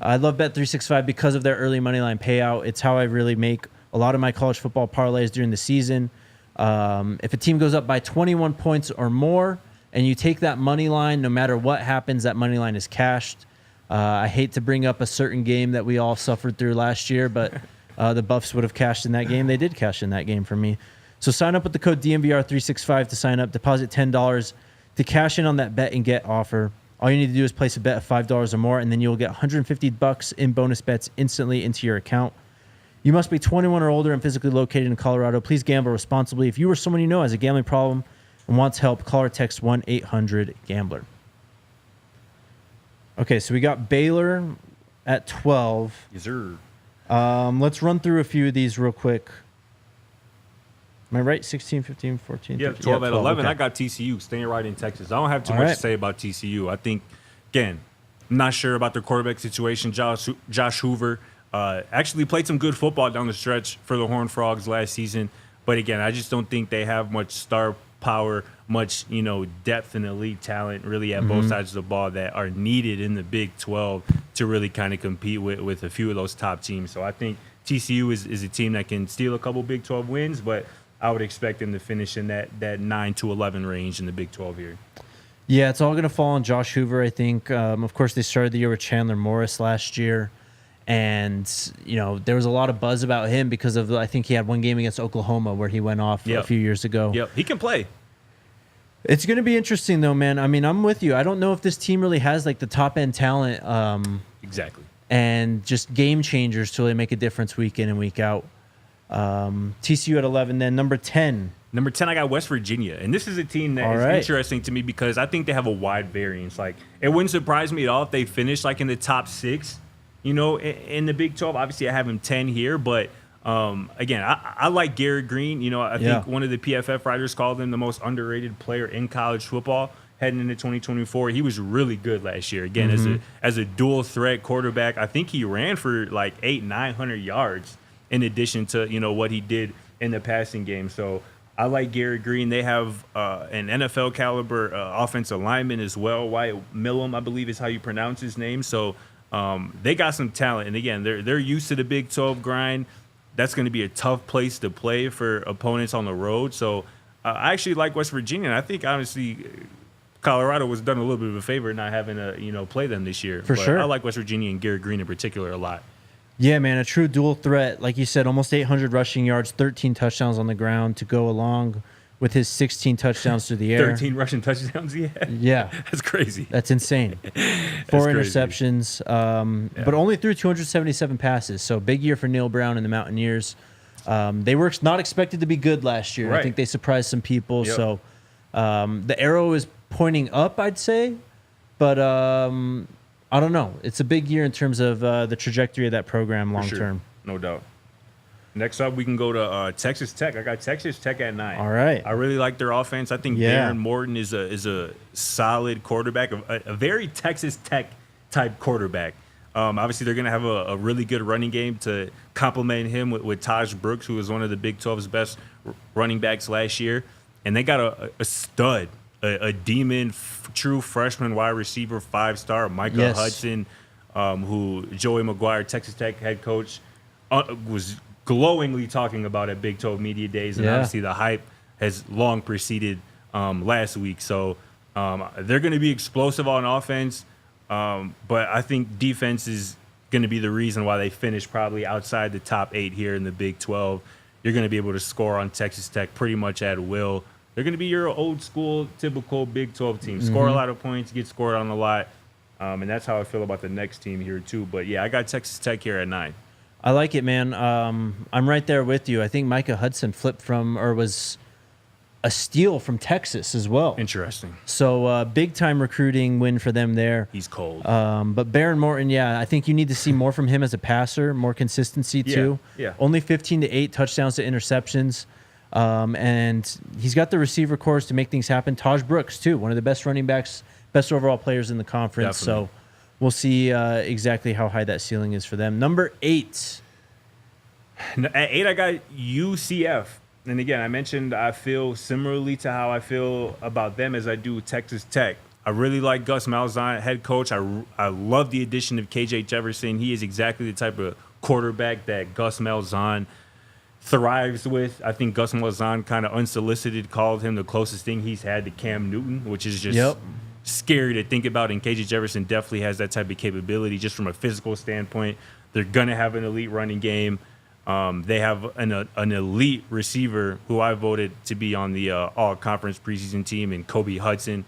I love Bet365 because of their early moneyline payout. It's how I really make a lot of my college football parlays during the season. If a team goes up by 21 points or more and you take that money line, no matter what happens, that money line is cashed. I hate to bring up a certain game that we all suffered through last year, but the Buffs would have cashed in that game. They did cash in that game for me. So sign up with the code DNVR365 to sign up. Deposit $10 to cash in on that bet and get offer. All you need to do is place a bet of $5 or more, and then you'll get $150 in bonus bets instantly into your account. You must be 21 or older and physically located in Colorado. Please gamble responsibly. If you or someone you know has a gambling problem and wants help, call or text 1-800-GAMBLER. Okay, so we got Baylor at 12. Yes, sir. Let's run through a few of these real quick. Am I right? 16, 15, 14? Yeah, 13? 12 at 11. Okay. I got TCU staying right in Texas. I don't have too All much right. to say about TCU. I think, again, I'm not sure about their quarterback situation. Josh Hoover actually played some good football down the stretch for the Horned Frogs last season. But, again, I just don't think they have much star power, much, depth and elite talent really at both sides of the ball that are needed in the Big 12 to really kind of compete with a few of those top teams. So I think TCU is a team that can steal a couple Big 12 wins, but I would expect them to finish in that 9 to 11 range in the Big 12 here. Yeah, it's all going to fall on Josh Hoover, I think. Of course, they started the year with Chandler Morris last year. And, there was a lot of buzz about him because of, I think he had one game against Oklahoma where he went off a few years ago. Yep, he can play. It's going to be interesting, though, man. I mean, I'm with you. I don't know if this team really has, like, the top-end talent. Exactly. And just game changers to really make a difference week in and week out. TCU at 11, then number 10. Number 10, I got West Virginia. And this is a team that is interesting to me because I think they have a wide variance. Like, it wouldn't surprise me at all if they finish, like, in the top 6, in the Big 12. Obviously, I have him 10 here. But, again, I like Garrett Green. I think one of the PFF writers called him the most underrated player in college football heading into 2024. He was really good last year. Again, as a dual-threat quarterback, I think he ran for, like, 900 yards in addition to, what he did in the passing game. So I like Garrett Green. They have an NFL caliber offensive lineman as well. Wyatt Millam, I believe is how you pronounce his name. So they got some talent. And again, they're used to the Big 12 grind. That's going to be a tough place to play for opponents on the road. So I actually like West Virginia. And I think, honestly, Colorado was done a little bit of a favor not having to play them this year. For sure. I like West Virginia and Garrett Green in particular a lot. Yeah, man, a true dual threat. Like you said, almost 800 rushing yards, 13 touchdowns on the ground to go along with his 16 touchdowns through the air. 13 rushing touchdowns he had. Yeah. That's crazy. That's insane. 4 crazy. interceptions, but only threw 277 passes. So big year for Neil Brown and the Mountaineers. They were not expected to be good last year. Right. I think they surprised some people. Yep. So the arrow is pointing up, I'd say. But I don't know. It's a big year in terms of the trajectory of that program long For sure. term. No doubt. Next up, we can go to Texas Tech. I got Texas Tech at 9. All right. I really like their offense. I think Yeah. Darren Morton is a solid quarterback, a very Texas Tech type quarterback. Obviously, they're going to have a really good running game to complement him with Taj Brooks, who was one of the Big 12's best running backs last year. And they got a stud, a demon, true freshman wide receiver, 5-star, Micah Yes. Hudson, who Joey McGuire, Texas Tech head coach, was glowingly talking about at Big 12 Media Days. And Yeah. obviously the hype has long preceded last week. So they're going to be explosive on offense. But I think defense is going to be the reason why they finish probably outside the top 8 here in the Big 12. You're going to be able to score on Texas Tech pretty much at will. They're going to be your old school, typical Big 12 team. Score a lot of points, get scored on a lot. And that's how I feel about the next team here too. But yeah, I got Texas Tech here at 9. I like it, man. I'm right there with you. I think Micah Hudson flipped from, or was a steal from Texas as well. Interesting. So big time recruiting win for them there. He's cold. But Baron Morton, yeah, I think you need to see more from him as a passer, more consistency too. Yeah. Only 15 to 8 touchdowns to interceptions. And he's got the receiver cores to make things happen. Taj Brooks too, one of the best running backs, best overall players in the conference. Definitely. So we'll see exactly how high that ceiling is for them. Number 8. At 8, I got UCF. And again, I mentioned I feel similarly to how I feel about them as I do Texas Tech. I really like Gus Malzahn, head coach. I love the addition of KJ Jefferson. He is exactly the type of quarterback that Gus Malzahn thrives with. I think Gus Malzahn kind of unsolicited called him the closest thing he's had to Cam Newton, which is just scary to think about. And KJ Jefferson definitely has that type of capability just from a physical standpoint. They're going to have an elite running game. They have an elite receiver who I voted to be on the all-conference preseason team in Kobe Hudson.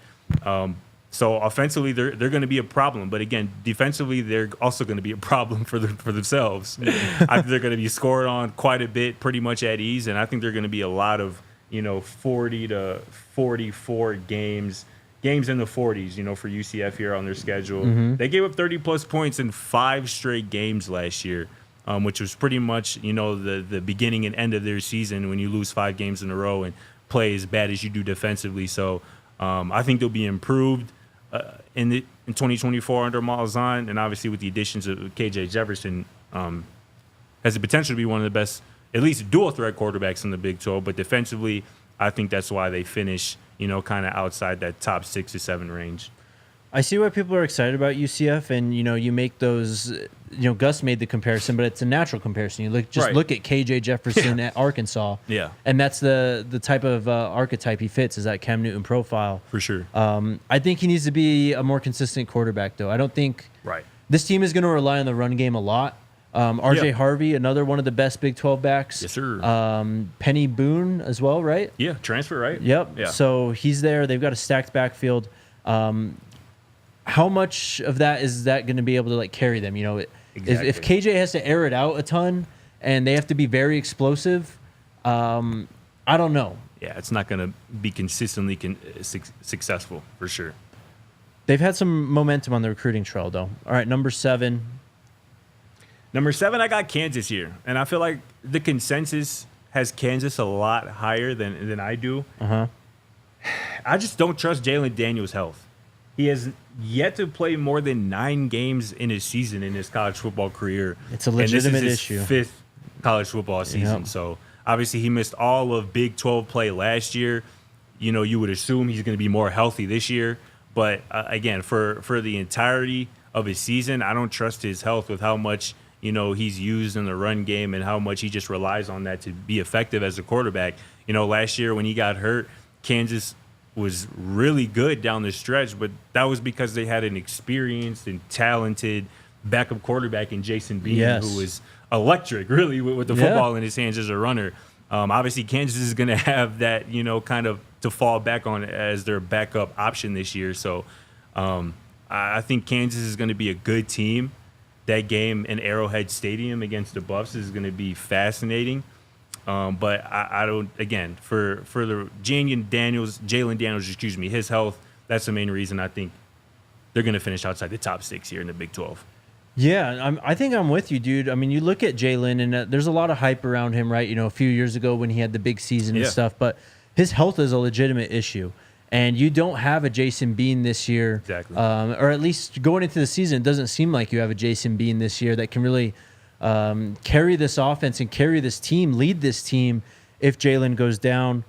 So offensively, they're going to be a problem. But again, defensively, they're also going to be a problem for themselves. I think they're going to be scored on quite a bit, pretty much at ease. And I think they're going to be a lot of, 40 to 44 games in the 40s, for UCF here on their schedule. They gave up 30-plus points in 5 straight games last year. Which was pretty much, the beginning and end of their season when you lose 5 games in a row and play as bad as you do defensively. So I think they'll be improved in 2024 under Malzahn, and obviously with the additions of KJ Jefferson, has the potential to be one of the best, at least dual threat quarterbacks in the Big 12. But defensively, I think that's why they finish, kind of outside that top 6 to 7 range. I see why people are excited about UCF, and you make those. Gus made the comparison, but it's a natural comparison. You look at KJ Jefferson at Arkansas, and that's the type of archetype he fits, is that Cam Newton profile For sure. I think he needs to be a more consistent quarterback, though. I don't think this team is going to rely on the run game a lot. RJ Harvey, another one of the best Big 12 backs. Yes, sir. Penny Boone as well, right? Yeah, transfer, right? Yep. Yeah. So he's there. They've got a stacked backfield. How much of that is that going to be able to carry them? If KJ has to air it out a ton and they have to be very explosive, I don't know. Yeah, it's not going to be consistently successful for sure. They've had some momentum on the recruiting trail, though. All right, number 7. Number 7, I got Kansas here, and I feel like the consensus has Kansas a lot higher than I do. I just don't trust Jalen Daniels' health. He has yet to play more than 9 games in his season in his college football career. It's a legitimate and this is issue. his 5th college football season. Yep. So obviously he missed all of Big 12 play last year. You would assume he's going to be more healthy this year. But again, for the entirety of his season, I don't trust his health with how much he's used in the run game and how much he just relies on that to be effective as a quarterback. Last year when he got hurt, Kansas was really good down the stretch, but that was because they had an experienced and talented backup quarterback in Jason Bean, who was electric, really, with the football in his hands as a runner. Obviously, Kansas is going to have that, kind of to fall back on as their backup option this year. So I think Kansas is going to be a good team. That game in Arrowhead Stadium against the Buffs is going to be fascinating. But I don't, again, for the Jalen Daniels, his health, that's the main reason I think they're going to finish outside the top 6 here in the Big 12. Yeah, I think I'm with you, dude. I mean, you look at Jalen, and there's a lot of hype around him, right? A few years ago when he had the big season and stuff, but his health is a legitimate issue. And you don't have a Jason Bean this year. Exactly. Or at least going into the season, it doesn't seem like you have a Jason Bean this year that can really carry this offense and carry this team, lead this team if Jalen goes down.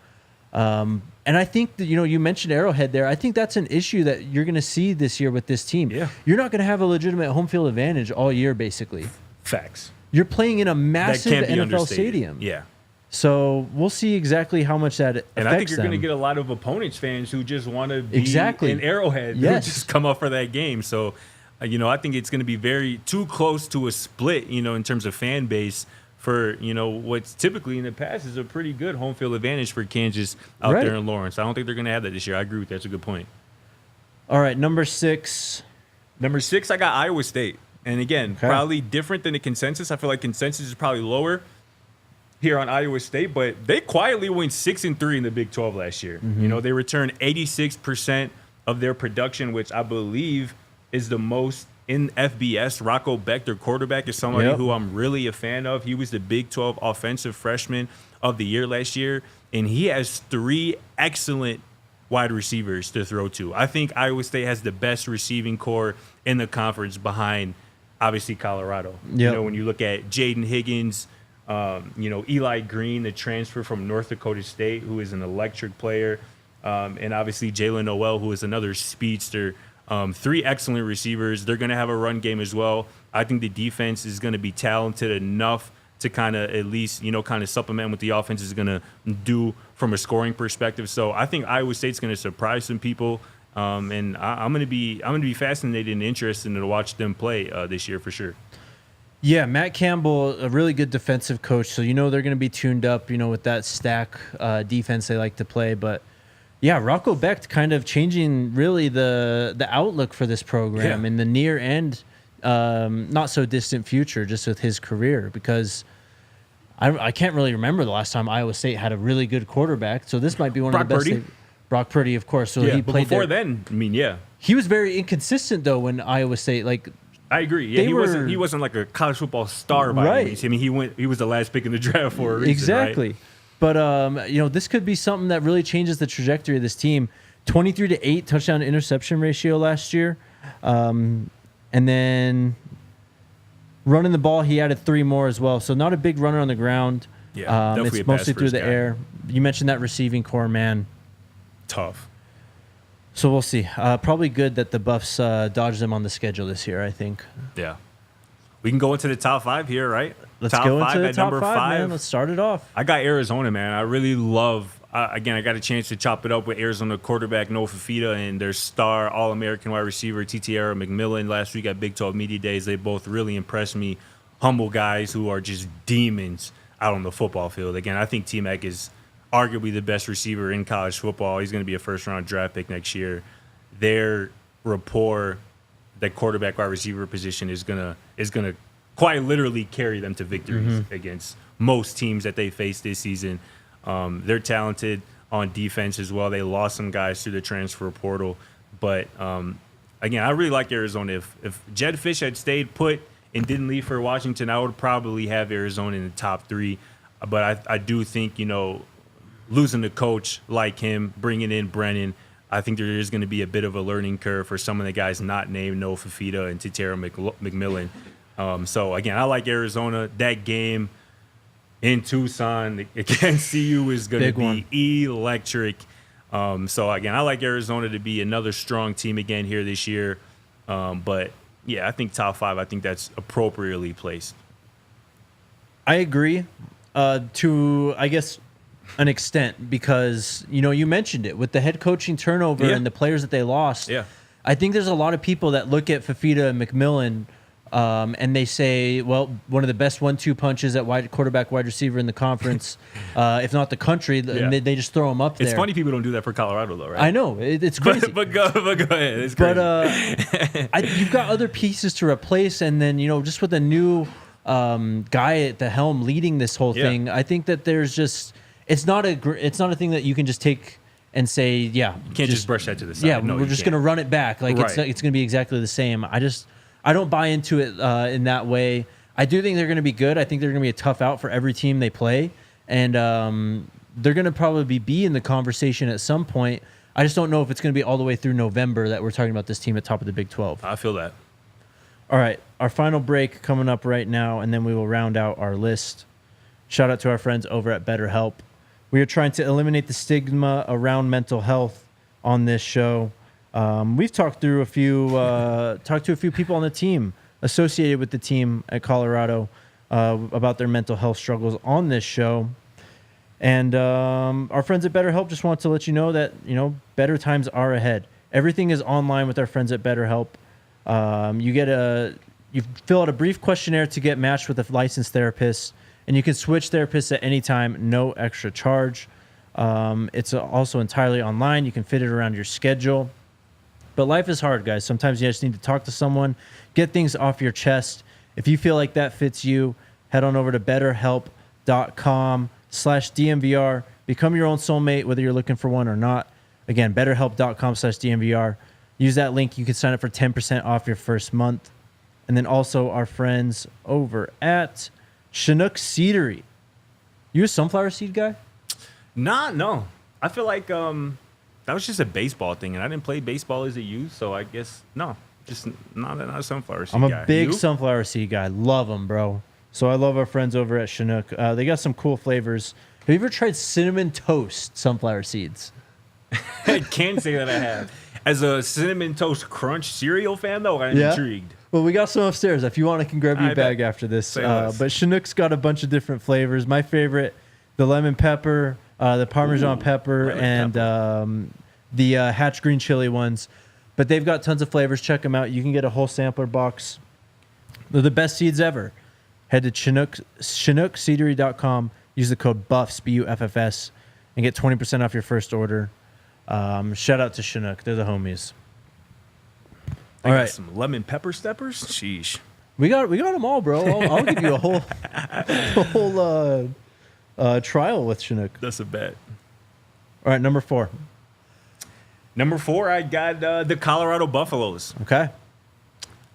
And I think that, you mentioned Arrowhead there. I think that's an issue that you're going to see this year with this team. Yeah. You're not going to have a legitimate home field advantage all year, basically. Facts. You're playing in a massive That can't be NFL understated. stadium. Yeah. So we'll see exactly how much that affects them. And I think you're going to get a lot of opponents fans who just want to be in Arrowhead. Yes. Who just come up for that game. So, I think it's going to be very too close to a split, in terms of fan base for, what's typically in the past is a pretty good home field advantage for Kansas out there in Lawrence. I don't think they're going to have that this year. I agree with that. That's a good point. All right, number 6. Number 6, I got Iowa State. And again, probably different than the consensus. I feel like consensus is probably lower here on Iowa State, but they quietly went 6-3 in the Big 12 last year. They returned 86% of their production, which I believe is the most in FBS. Rocco Beck, their quarterback, is somebody who I'm really a fan of. He was the Big 12 Offensive Freshman of the Year last year, and he has 3 excellent wide receivers to throw to. I think Iowa State has the best receiving core in the conference behind, obviously, Colorado. When you look at Jaden Higgins, Eli Green, the transfer from North Dakota State, who is an electric player, and obviously Jalen Noel, who is another speedster. 3 excellent receivers. They're going to have a run game as well. I think the defense is going to be talented enough to kind of at least, kind of supplement what the offense is going to do from a scoring perspective. So I think Iowa State's going to surprise some people, and I'm going to be fascinated and interested to watch them play this year for sure. Yeah, Matt Campbell, a really good defensive coach, so they're going to be tuned up, with that stack defense they like to play. But yeah, Rocco Beck kind of changing really the outlook for this program in the near and not so distant future, just with his career, because I can't really remember the last time Iowa State had a really good quarterback. So this might be one of the best. Brock Purdy, of course. So he played before there. then. He was very inconsistent though when Iowa State I agree. Yeah, he wasn't like a college football star by any means. I mean, he was the last pick in the draft for a reason. Exactly. Right? But this could be something that really changes the trajectory of this team. 23-8 touchdown to interception ratio last year, and then running the ball, he added 3 more as well. So not a big runner on the ground. Yeah, it's mostly through the air. You mentioned that receiving core, man. Tough. So we'll see. Probably good that the Buffs dodged them on the schedule this year, I think. Yeah. We can go into the top 5 here, right? Let's go into the top 5, man. Let's start it off. I got Arizona, man. I really love, again, I got a chance to chop it up with Arizona quarterback Noah Fafita and their star All-American wide receiver Titiera McMillan last week at Big 12 Media Days. They both really impressed me. Humble guys who are just demons out on the football field. Again, I think T-Mac is arguably the best receiver in college football. He's going to be a first-round draft pick next year. Their rapport, that quarterback wide receiver position is gonna quite literally carry them to victories against most teams that they face this season. They're talented on defense as well. They lost some guys through the transfer portal, but again, I really like Arizona. If Jed Fish had stayed put and didn't leave for Washington, I would probably have Arizona in the top 3. But I do think losing a coach like him, bringing in Brennan, I think there is going to be a bit of a learning curve for some of the guys not named Noah Fafita and Titiera McMillan. So, again, I like Arizona. That game in Tucson against CU is going to be electric. So, again, I like Arizona to be another strong team again here this year. But, yeah, I think top 5, I think that's appropriately placed. I agree to, I guess, an extent because, you mentioned it with the head coaching turnover and the players that they lost. Yeah. I think there's a lot of people that look at Fafita and McMillan and they say, well, one of the best 1-2 punches at quarterback, wide receiver in the conference, if not the country, and they just throw them up there. It's funny people don't do that for Colorado, though, right? I know. It's crazy. But go ahead. It's crazy. But you've got other pieces to replace, and then, just with a new guy at the helm leading this whole thing, I think that there's just it's not a thing that you can just take and say, you can't just brush that to the side. Yeah, no, we're just going to run it back. Like it's going to be exactly the same. I don't buy into it in that way. I do think they're going to be good. I think they're going to be a tough out for every team they play, and they're going to probably be in the conversation at some point. I just don't know if it's going to be all the way through November that we're talking about this team at top of the Big 12. I feel that. All right, our final break coming up right now, and then we will round out our list. Shout out to our friends over at BetterHelp. We are trying to eliminate the stigma around mental health on this show. We've talked to a few people on the team associated with the team at Colorado about their mental health struggles on this show. And our friends at BetterHelp just want to let you know that, better times are ahead. Everything is online with our friends at BetterHelp. You fill out a brief questionnaire to get matched with a licensed therapist, and you can switch therapists at any time, no extra charge. It's also entirely online. You can fit it around your schedule. But life is hard, guys. Sometimes you just need to talk to someone, get things off your chest. If you feel like that fits you, head on over to betterhelp.com/DNVR. Become your own soulmate, whether you're looking for one or not. Again, betterhelp.com/DNVR. Use that link. You can sign up for 10% off your first month. And then also our friends over at Chinook Seedery. You a sunflower seed guy? No. I feel like that was just a baseball thing, and I didn't play baseball as a youth, so I guess no, just not a sunflower seed guy. I'm a big sunflower seed guy. Love them, bro. So I love our friends over at Chinook. They got some cool flavors. Have you ever tried cinnamon toast sunflower seeds? I can't say that I have. As a cinnamon toast crunch cereal fan, though, I'm intrigued. Well, we got some upstairs. If you want, I can grab you a bag after this. But Chinook's got a bunch of different flavors. My favorite, the lemon pepper, the Parmesan pepper, and the Hatch green chili ones. But they've got tons of flavors. Check them out. You can get a whole sampler box. They're the best seeds ever. Head to ChinookSeedery.com. Use the code BUFFS, BUFFS, and get 20% off your first order. Shout out to Chinook. They're the homies. All right, some lemon pepper steppers. Sheesh. We got them all, bro. I'll give you a whole trial with Chinook. That's a bet. All right, number 4. Number 4, I got the Colorado Buffaloes. Okay.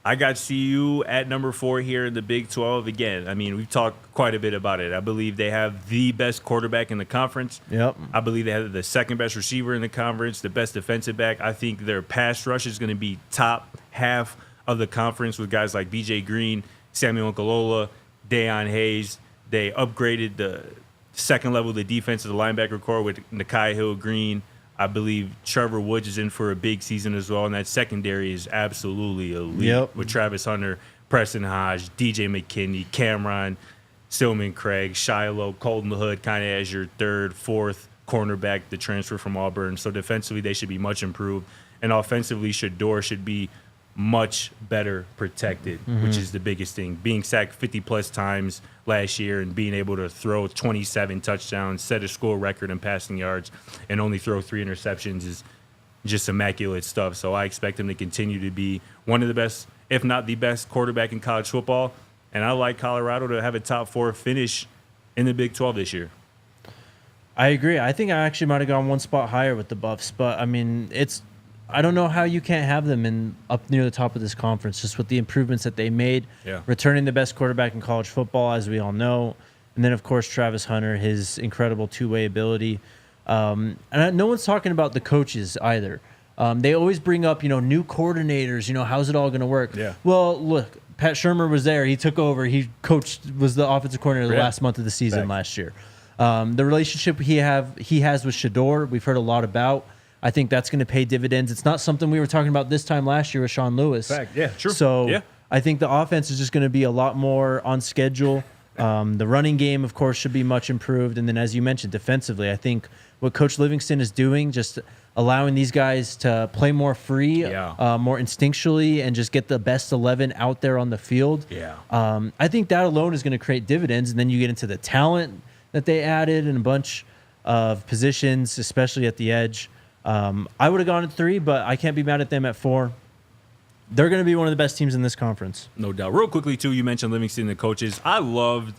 I got CU at number 4 here in the Big 12. Again, I mean, we've talked quite a bit about it. I believe they have the best quarterback in the conference. Yep. I believe they have the second best receiver in the conference, the best defensive back. I think their pass rush is going to be top half of the conference with guys like B.J. Green, Samuel Nkalola, Deion Hayes. They upgraded the second level of the defense of the linebacker core with Nakai Hill-Green. I believe Trevor Woods is in for a big season as well, and that secondary is absolutely elite with Travis Hunter, Preston Hodge, DJ McKinney, Cameron, Stillman Craig, Shiloh, Colton Hood kind of as your third, fourth cornerback, the transfer from Auburn. So defensively, they should be much improved. And offensively, Shador should be much better protected, which is the biggest thing. Being sacked 50-plus times last year and being able to throw 27 touchdowns, set a school record in passing yards, and only throw 3 interceptions is just immaculate stuff. So I expect him to continue to be one of the best, if not the best, quarterback in college football. And I like Colorado to have a top 4 finish in the Big 12 this year. I agree. I think I actually might have gone one spot higher with the Buffs, but I mean, I don't know how you can't have them up near the top of this conference, just with the improvements that they made. Yeah. Returning the best quarterback in college football, as we all know. And then, of course, Travis Hunter, his incredible two-way ability. And no one's talking about the coaches either. They always bring up, new coordinators, how's it all going to work? Yeah. Well, look, Pat Shurmur was there. He took over. He was the offensive coordinator the last month of the season last year. The relationship he has with Shador, we've heard a lot about. I think that's going to pay dividends. It's not something we were talking about this time last year with Sean Lewis. Fact, yeah, true. So yeah. I think the offense is just going to be a lot more on schedule. The running game, of course, should be much improved. And then, as you mentioned, defensively, I think what Coach Livingston is doing, just allowing these guys to play more free, Yeah. more instinctually, and just get the best 11 out there on the field. Yeah. I think that alone is going to create dividends. And then you get into the talent that they added and a bunch of positions, especially at the edge. I would have gone at 3, but I can't be mad at them at 4. They're going to be one of the best teams in this conference. No doubt. Real quickly, too, you mentioned Livingston, the coaches. I loved,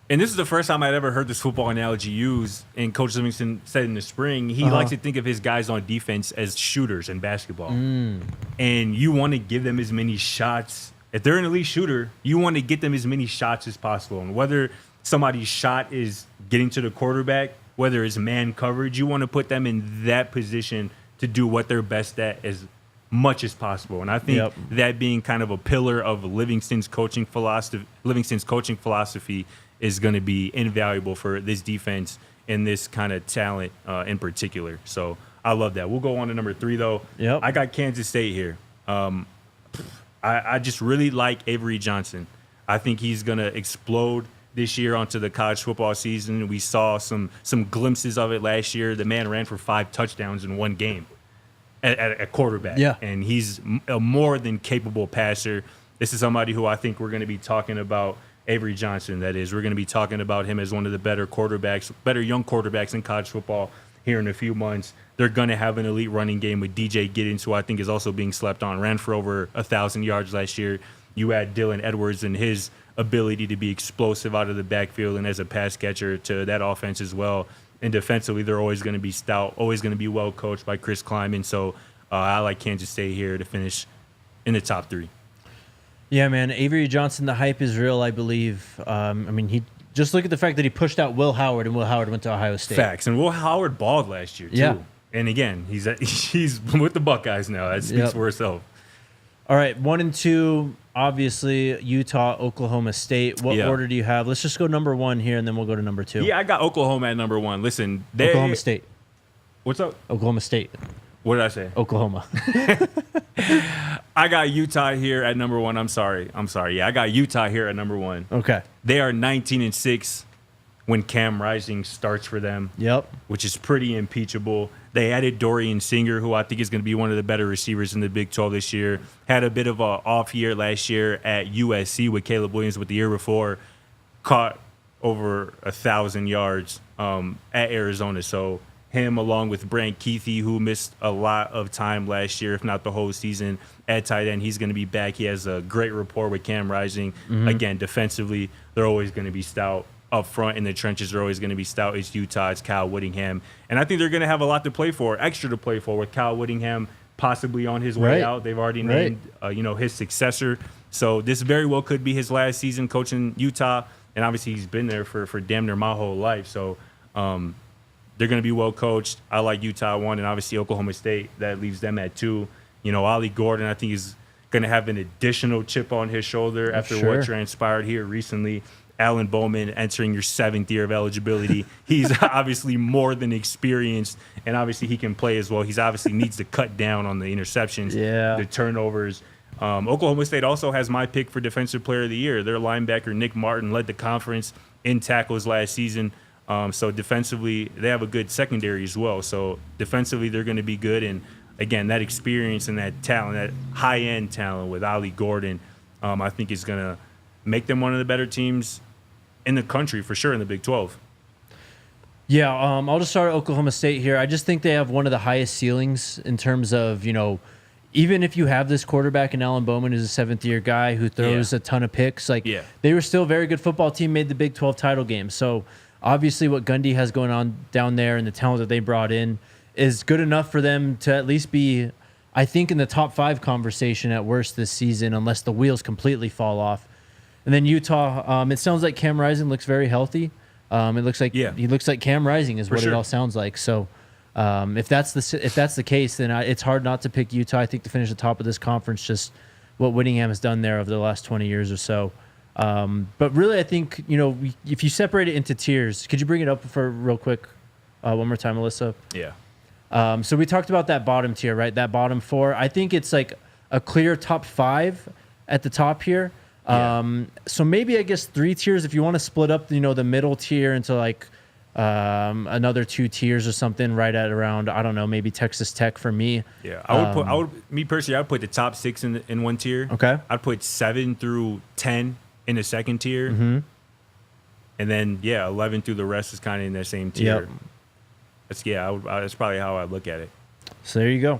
and this is the first time I'd ever heard this football analogy used, and Coach Livingston said in the spring, he likes to think of his guys on defense as shooters in basketball. And you want to give them as many shots. If they're an elite shooter, you want to get them as many shots as possible. And whether somebody's shot is getting to the quarterback, whether it's man coverage, you want to put them in that position to do what they're best at as much as possible. And I think that being kind of a pillar of Livingston's coaching philosophy is going to be invaluable for this defense and this kind of talent in particular. So I love that. We'll go on to number 3, though. I got Kansas State here. I just really like Avery Johnson. I think he's going to explode this year onto the college football season. We saw some glimpses of it last year. The man ran for 5 touchdowns in one game at quarterback. And he's a more than capable passer. This is somebody who I think we're going to be talking about, Avery Johnson, that is. We're going to be talking about him as one of the better young quarterbacks in college football here in a few months. They're going to have an elite running game with DJ Giddens, who I think is also being slept on. Ran for over 1,000 yards last year. You add Dylan Edwards and his ability to be explosive out of the backfield and as a pass catcher to that offense as well. And defensively, they're always going to be stout, always going to be well coached by Chris Kleiman. So I like Kansas State here to finish in the top 3. Yeah, man. Avery Johnson, the hype is real, I believe. I mean, he just look at the fact that he pushed out Will Howard, and Will Howard went to Ohio State. Facts. And Will Howard balled last year, too. Yeah. And again, he's with the Buckeyes now. That speaks for itself. All right, 1 and 2, obviously, Utah, Oklahoma State. What order do you have? Let's just go number 1 here, and then we'll go to number 2. Yeah, I got Oklahoma at number 1. Listen, Oklahoma State. What's up? Oklahoma State. What did I say? Oklahoma. I got Utah here at number 1. I'm sorry. Yeah, I got Utah here at number 1. Okay. They are 19-6 when Cam Rising starts for them. Which is pretty impeachable. They added Dorian Singer, who I think is going to be one of the better receivers in the Big 12 this year. Had a bit of an off year last year at USC with Caleb Williams, but the year before caught over 1,000 yards at Arizona. So him, along with Brant Keithy, who missed a lot of time last year, if not the whole season, at tight end, he's going to be back. He has a great rapport with Cam Rising. Again, defensively, they're always going to be stout. Up front in the trenches, they're always going to be stout. It's Utah, it's Kyle Whittingham. And I think they're going to have a lot to play for, extra to play for, with Kyle Whittingham possibly on his way out. They've already named his successor. So this very well could be his last season coaching Utah. And obviously he's been there for damn near my whole life. So they're going to be well coached. I like Utah 1, and obviously Oklahoma State, that leaves them at 2. Ollie Gordon, I think, is going to have an additional chip on his shoulder after what transpired here recently. Alan Bowman entering your 7th year of eligibility. He's obviously more than experienced, and obviously he can play as well. He's obviously needs to cut down on the interceptions, the turnovers. Oklahoma State also has my pick for Defensive Player of the Year. Their linebacker, Nick Martin, led the conference in tackles last season. So defensively, they have a good secondary as well. So defensively, they're going to be good. And, again, that experience and that talent, that high-end talent with Ollie Gordon, I think is going to make them one of the better teams in the country for sure in the Big 12. Yeah, I'll just start at Oklahoma State here. I just think they have one of the highest ceilings in terms of, even if you have this quarterback and Alan Bowman is a 7th-year guy who throws a ton of picks, they were still a very good football team, made the Big 12 title game. So obviously what Gundy has going on down there and the talent that they brought in is good enough for them to at least be, I think, in the top 5 conversation at worst this season, unless the wheels completely fall off. And then Utah, it sounds like Cam Rising looks very healthy. It looks like he looks like Cam Rising is what it all sounds like. So if that's the case, then it's hard not to pick Utah. I think to finish the top of this conference, just what Whittingham has done there over the last 20 years or so. But really, I think if you separate it into tiers, could you bring it up for real quick one more time, Alyssa? Yeah. So we talked about that bottom tier, right? That bottom 4. I think it's like a clear top 5 at the top here. So maybe I guess 3 tiers if you want to split up the middle tier into like another 2 tiers or something right at around, I don't know, maybe Texas Tech for me. Yeah, me personally, I'd put the top 6 in one tier. Okay. I'd put 7 through 10 in the second tier. Mm-hmm. And then, 11 through the rest is kind of in that same tier. Yep. That's probably how I look at it. So there you go.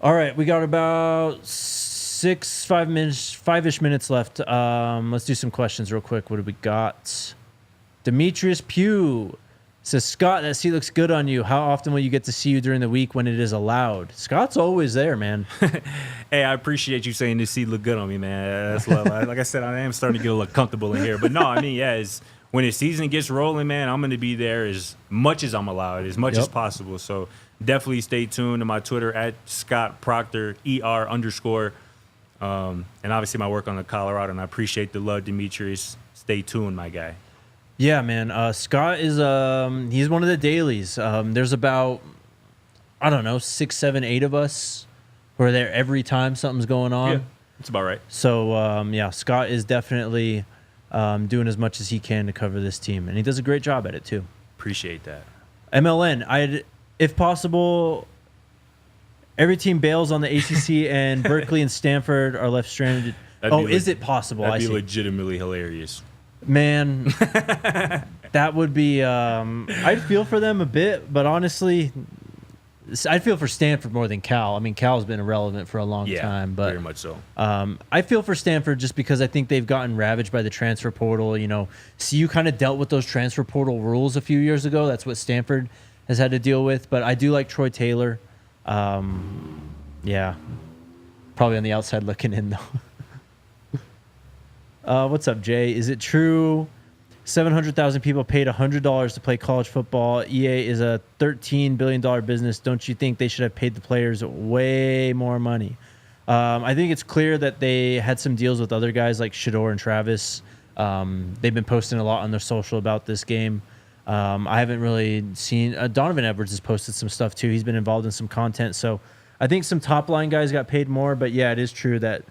All right, we got about 5-ish minutes left. Let's do some questions real quick. What do we got? Demetrius Pugh says, Scott, that seat looks good on you. How often will you get to see you during the week when it is allowed? Scott's always there, man. Hey, I appreciate you saying this seat look good on me, man. That's love. Like I said, I am starting to get a little comfortable in here. But no, I mean, when the season gets rolling, man, I'm going to be there as much as I'm allowed, as much as possible. So definitely stay tuned to my Twitter at Scott Procter, ER_. And obviously my work on the Colorado, and I appreciate the love, Demetrius. Stay tuned, my guy. Yeah, man. Scott is he's one of the dailies. There's about, I don't know, 6, 7, 8 of us who are there every time something's going on. Yeah, that's about right. So Scott is definitely doing as much as he can to cover this team, and he does a great job at it too. Appreciate that. MLN, if possible, every team bails on the ACC, and Berkeley and Stanford are left stranded. Is it possible? That'd be legitimately hilarious. Man, that would be. I'd feel for them a bit, but honestly, I'd feel for Stanford more than Cal. I mean, Cal's been irrelevant for a long time, but very much so. I feel for Stanford just because I think they've gotten ravaged by the transfer portal. CU kind of dealt with those transfer portal rules a few years ago. That's what Stanford has had to deal with. But I do like Troy Taylor. Probably on the outside looking in though. What's up, Jay? Is it true 700,000 people paid $100 to play college football? EA is a $13 billion business. Don't you think they should have paid the players way more money? I think it's clear that they had some deals with other guys like Shador and Travis. They've been posting a lot on their social about this game. I haven't really seen... Donovan Edwards has posted some stuff too. He's been involved in some content. So I think some top-line guys got paid more. But yeah, it is true that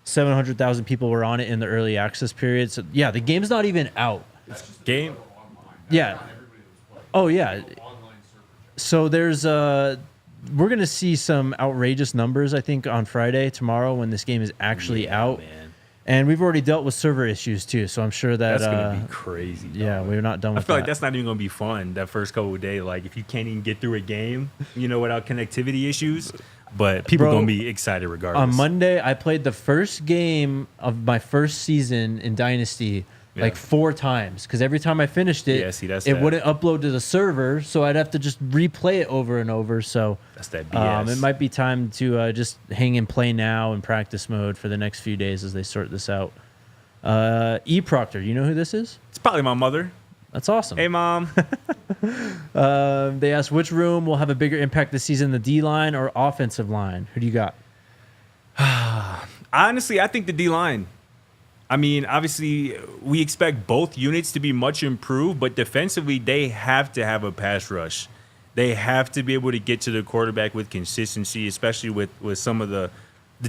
700,000 people were on it in the early access period. So yeah, the game's not even out. Game? Yeah. Oh yeah. So there's we're gonna see some outrageous numbers, I think, on Friday, tomorrow, when this game is actually out. Man. And we've already dealt with server issues too, so I'm sure that's gonna be crazy. Dog. Yeah, we're not done with that. I feel like that's not even gonna be fun that first couple of days. Like if you can't even get through a game, without connectivity issues. But people are going to be excited regardless. On Monday, I played the first game of my first season in Dynasty like 4 times. Because every time I finished it, it wouldn't upload to the server. So I'd have to just replay it over and over. So that's that BS. It might be time to just hang and play now in practice mode for the next few days as they sort this out. E. Procter, you know who this is? It's probably my mother. That's awesome. Hey, Mom. They asked which room will have a bigger impact this season, the D-line or offensive line? Who do you got? Honestly, I think the D-line. I mean, obviously, we expect both units to be much improved, but defensively, they have to have a pass rush. They have to be able to get to the quarterback with consistency, especially with some of the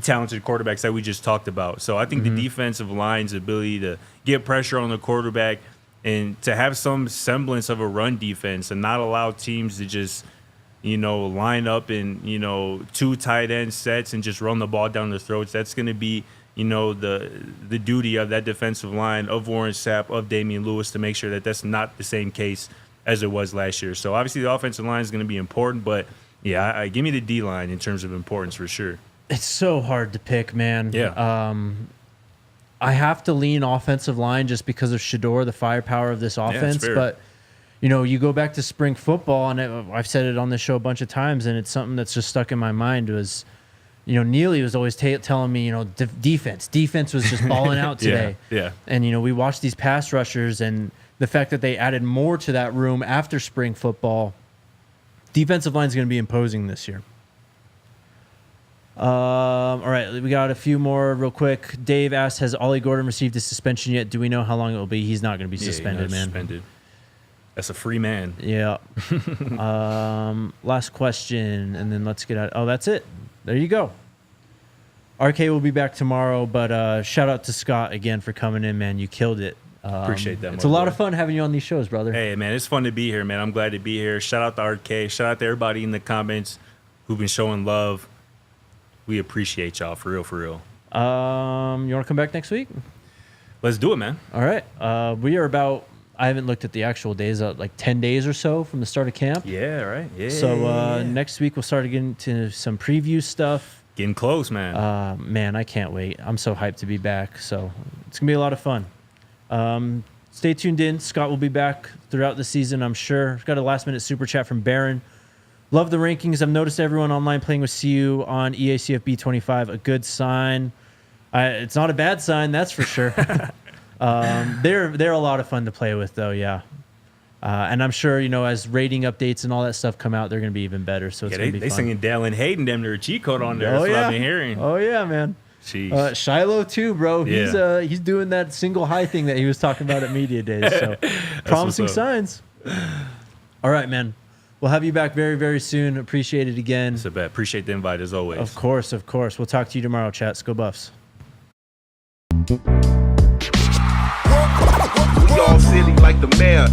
talented quarterbacks that we just talked about. So I think the defensive line's ability to get pressure on the quarterback and to have some semblance of a run defense and not allow teams to just, line up in, 2 tight end sets and just run the ball down their throats. That's going to be, the duty of that defensive line, of Warren Sapp, of Damione Lewis, to make sure that that's not the same case as it was last year. So obviously the offensive line is going to be important, but yeah, give me the D-line in terms of importance for sure. It's so hard to pick, man. Yeah. I have to lean offensive line just because of Shador, the firepower of this offense. But, you go back to spring football, and I've said it on this show a bunch of times, and it's something that's just stuck in my mind was, Neely was always telling me, defense. Defense was just balling out today. Yeah. And, we watched these pass rushers, and the fact that they added more to that room after spring football, defensive line is going to be imposing this year. All right, we got a few more real quick. Dave asks, has Ollie Gordon received a suspension yet? Do we know how long it will be? He's not going to be suspended, man. Suspended. That's a free man. Yeah. Last question, and then let's get out. Oh, that's it. There you go. RK will be back tomorrow, but shout out to Scott again for coming in, man. You killed it. Appreciate that. It's a lot of fun having you on these shows, brother. Hey, man, it's fun to be here, man. I'm glad to be here. Shout out to RK. Shout out to everybody in the comments who've been showing love. We appreciate y'all, for real, for real. You want to come back next week? Let's do it, man. All right. We are about, I haven't looked at the actual days, like 10 days or so from the start of camp. Yeah, right. Yeah. So next week we'll start to get into some preview stuff. Getting close, man. Man, I can't wait. I'm so hyped to be back. So it's going to be a lot of fun. Stay tuned in. Scott will be back throughout the season, I'm sure. Got a last-minute super chat from Baron. Love the rankings. I've noticed everyone online playing with CU on EACFB 25. A good sign. It's not a bad sign, that's for sure. They're a lot of fun to play with, though, yeah. And I'm sure, as rating updates and all that stuff come out, they're going to be even better. So it's going to be fun. They singing Dallin Hayden, them their cheat code on there. That's what I've been hearing. Oh, yeah, man. Jeez. Shiloh, too, bro. He's doing that single high thing that he was talking about at Media Days. So promising signs. All right, man. We'll have you back very, very soon. Appreciate it again. It's a bet. Appreciate the invite, as always. Of course, of course. We'll talk to you tomorrow, chat. Go Buffs. We all silly like the mayor.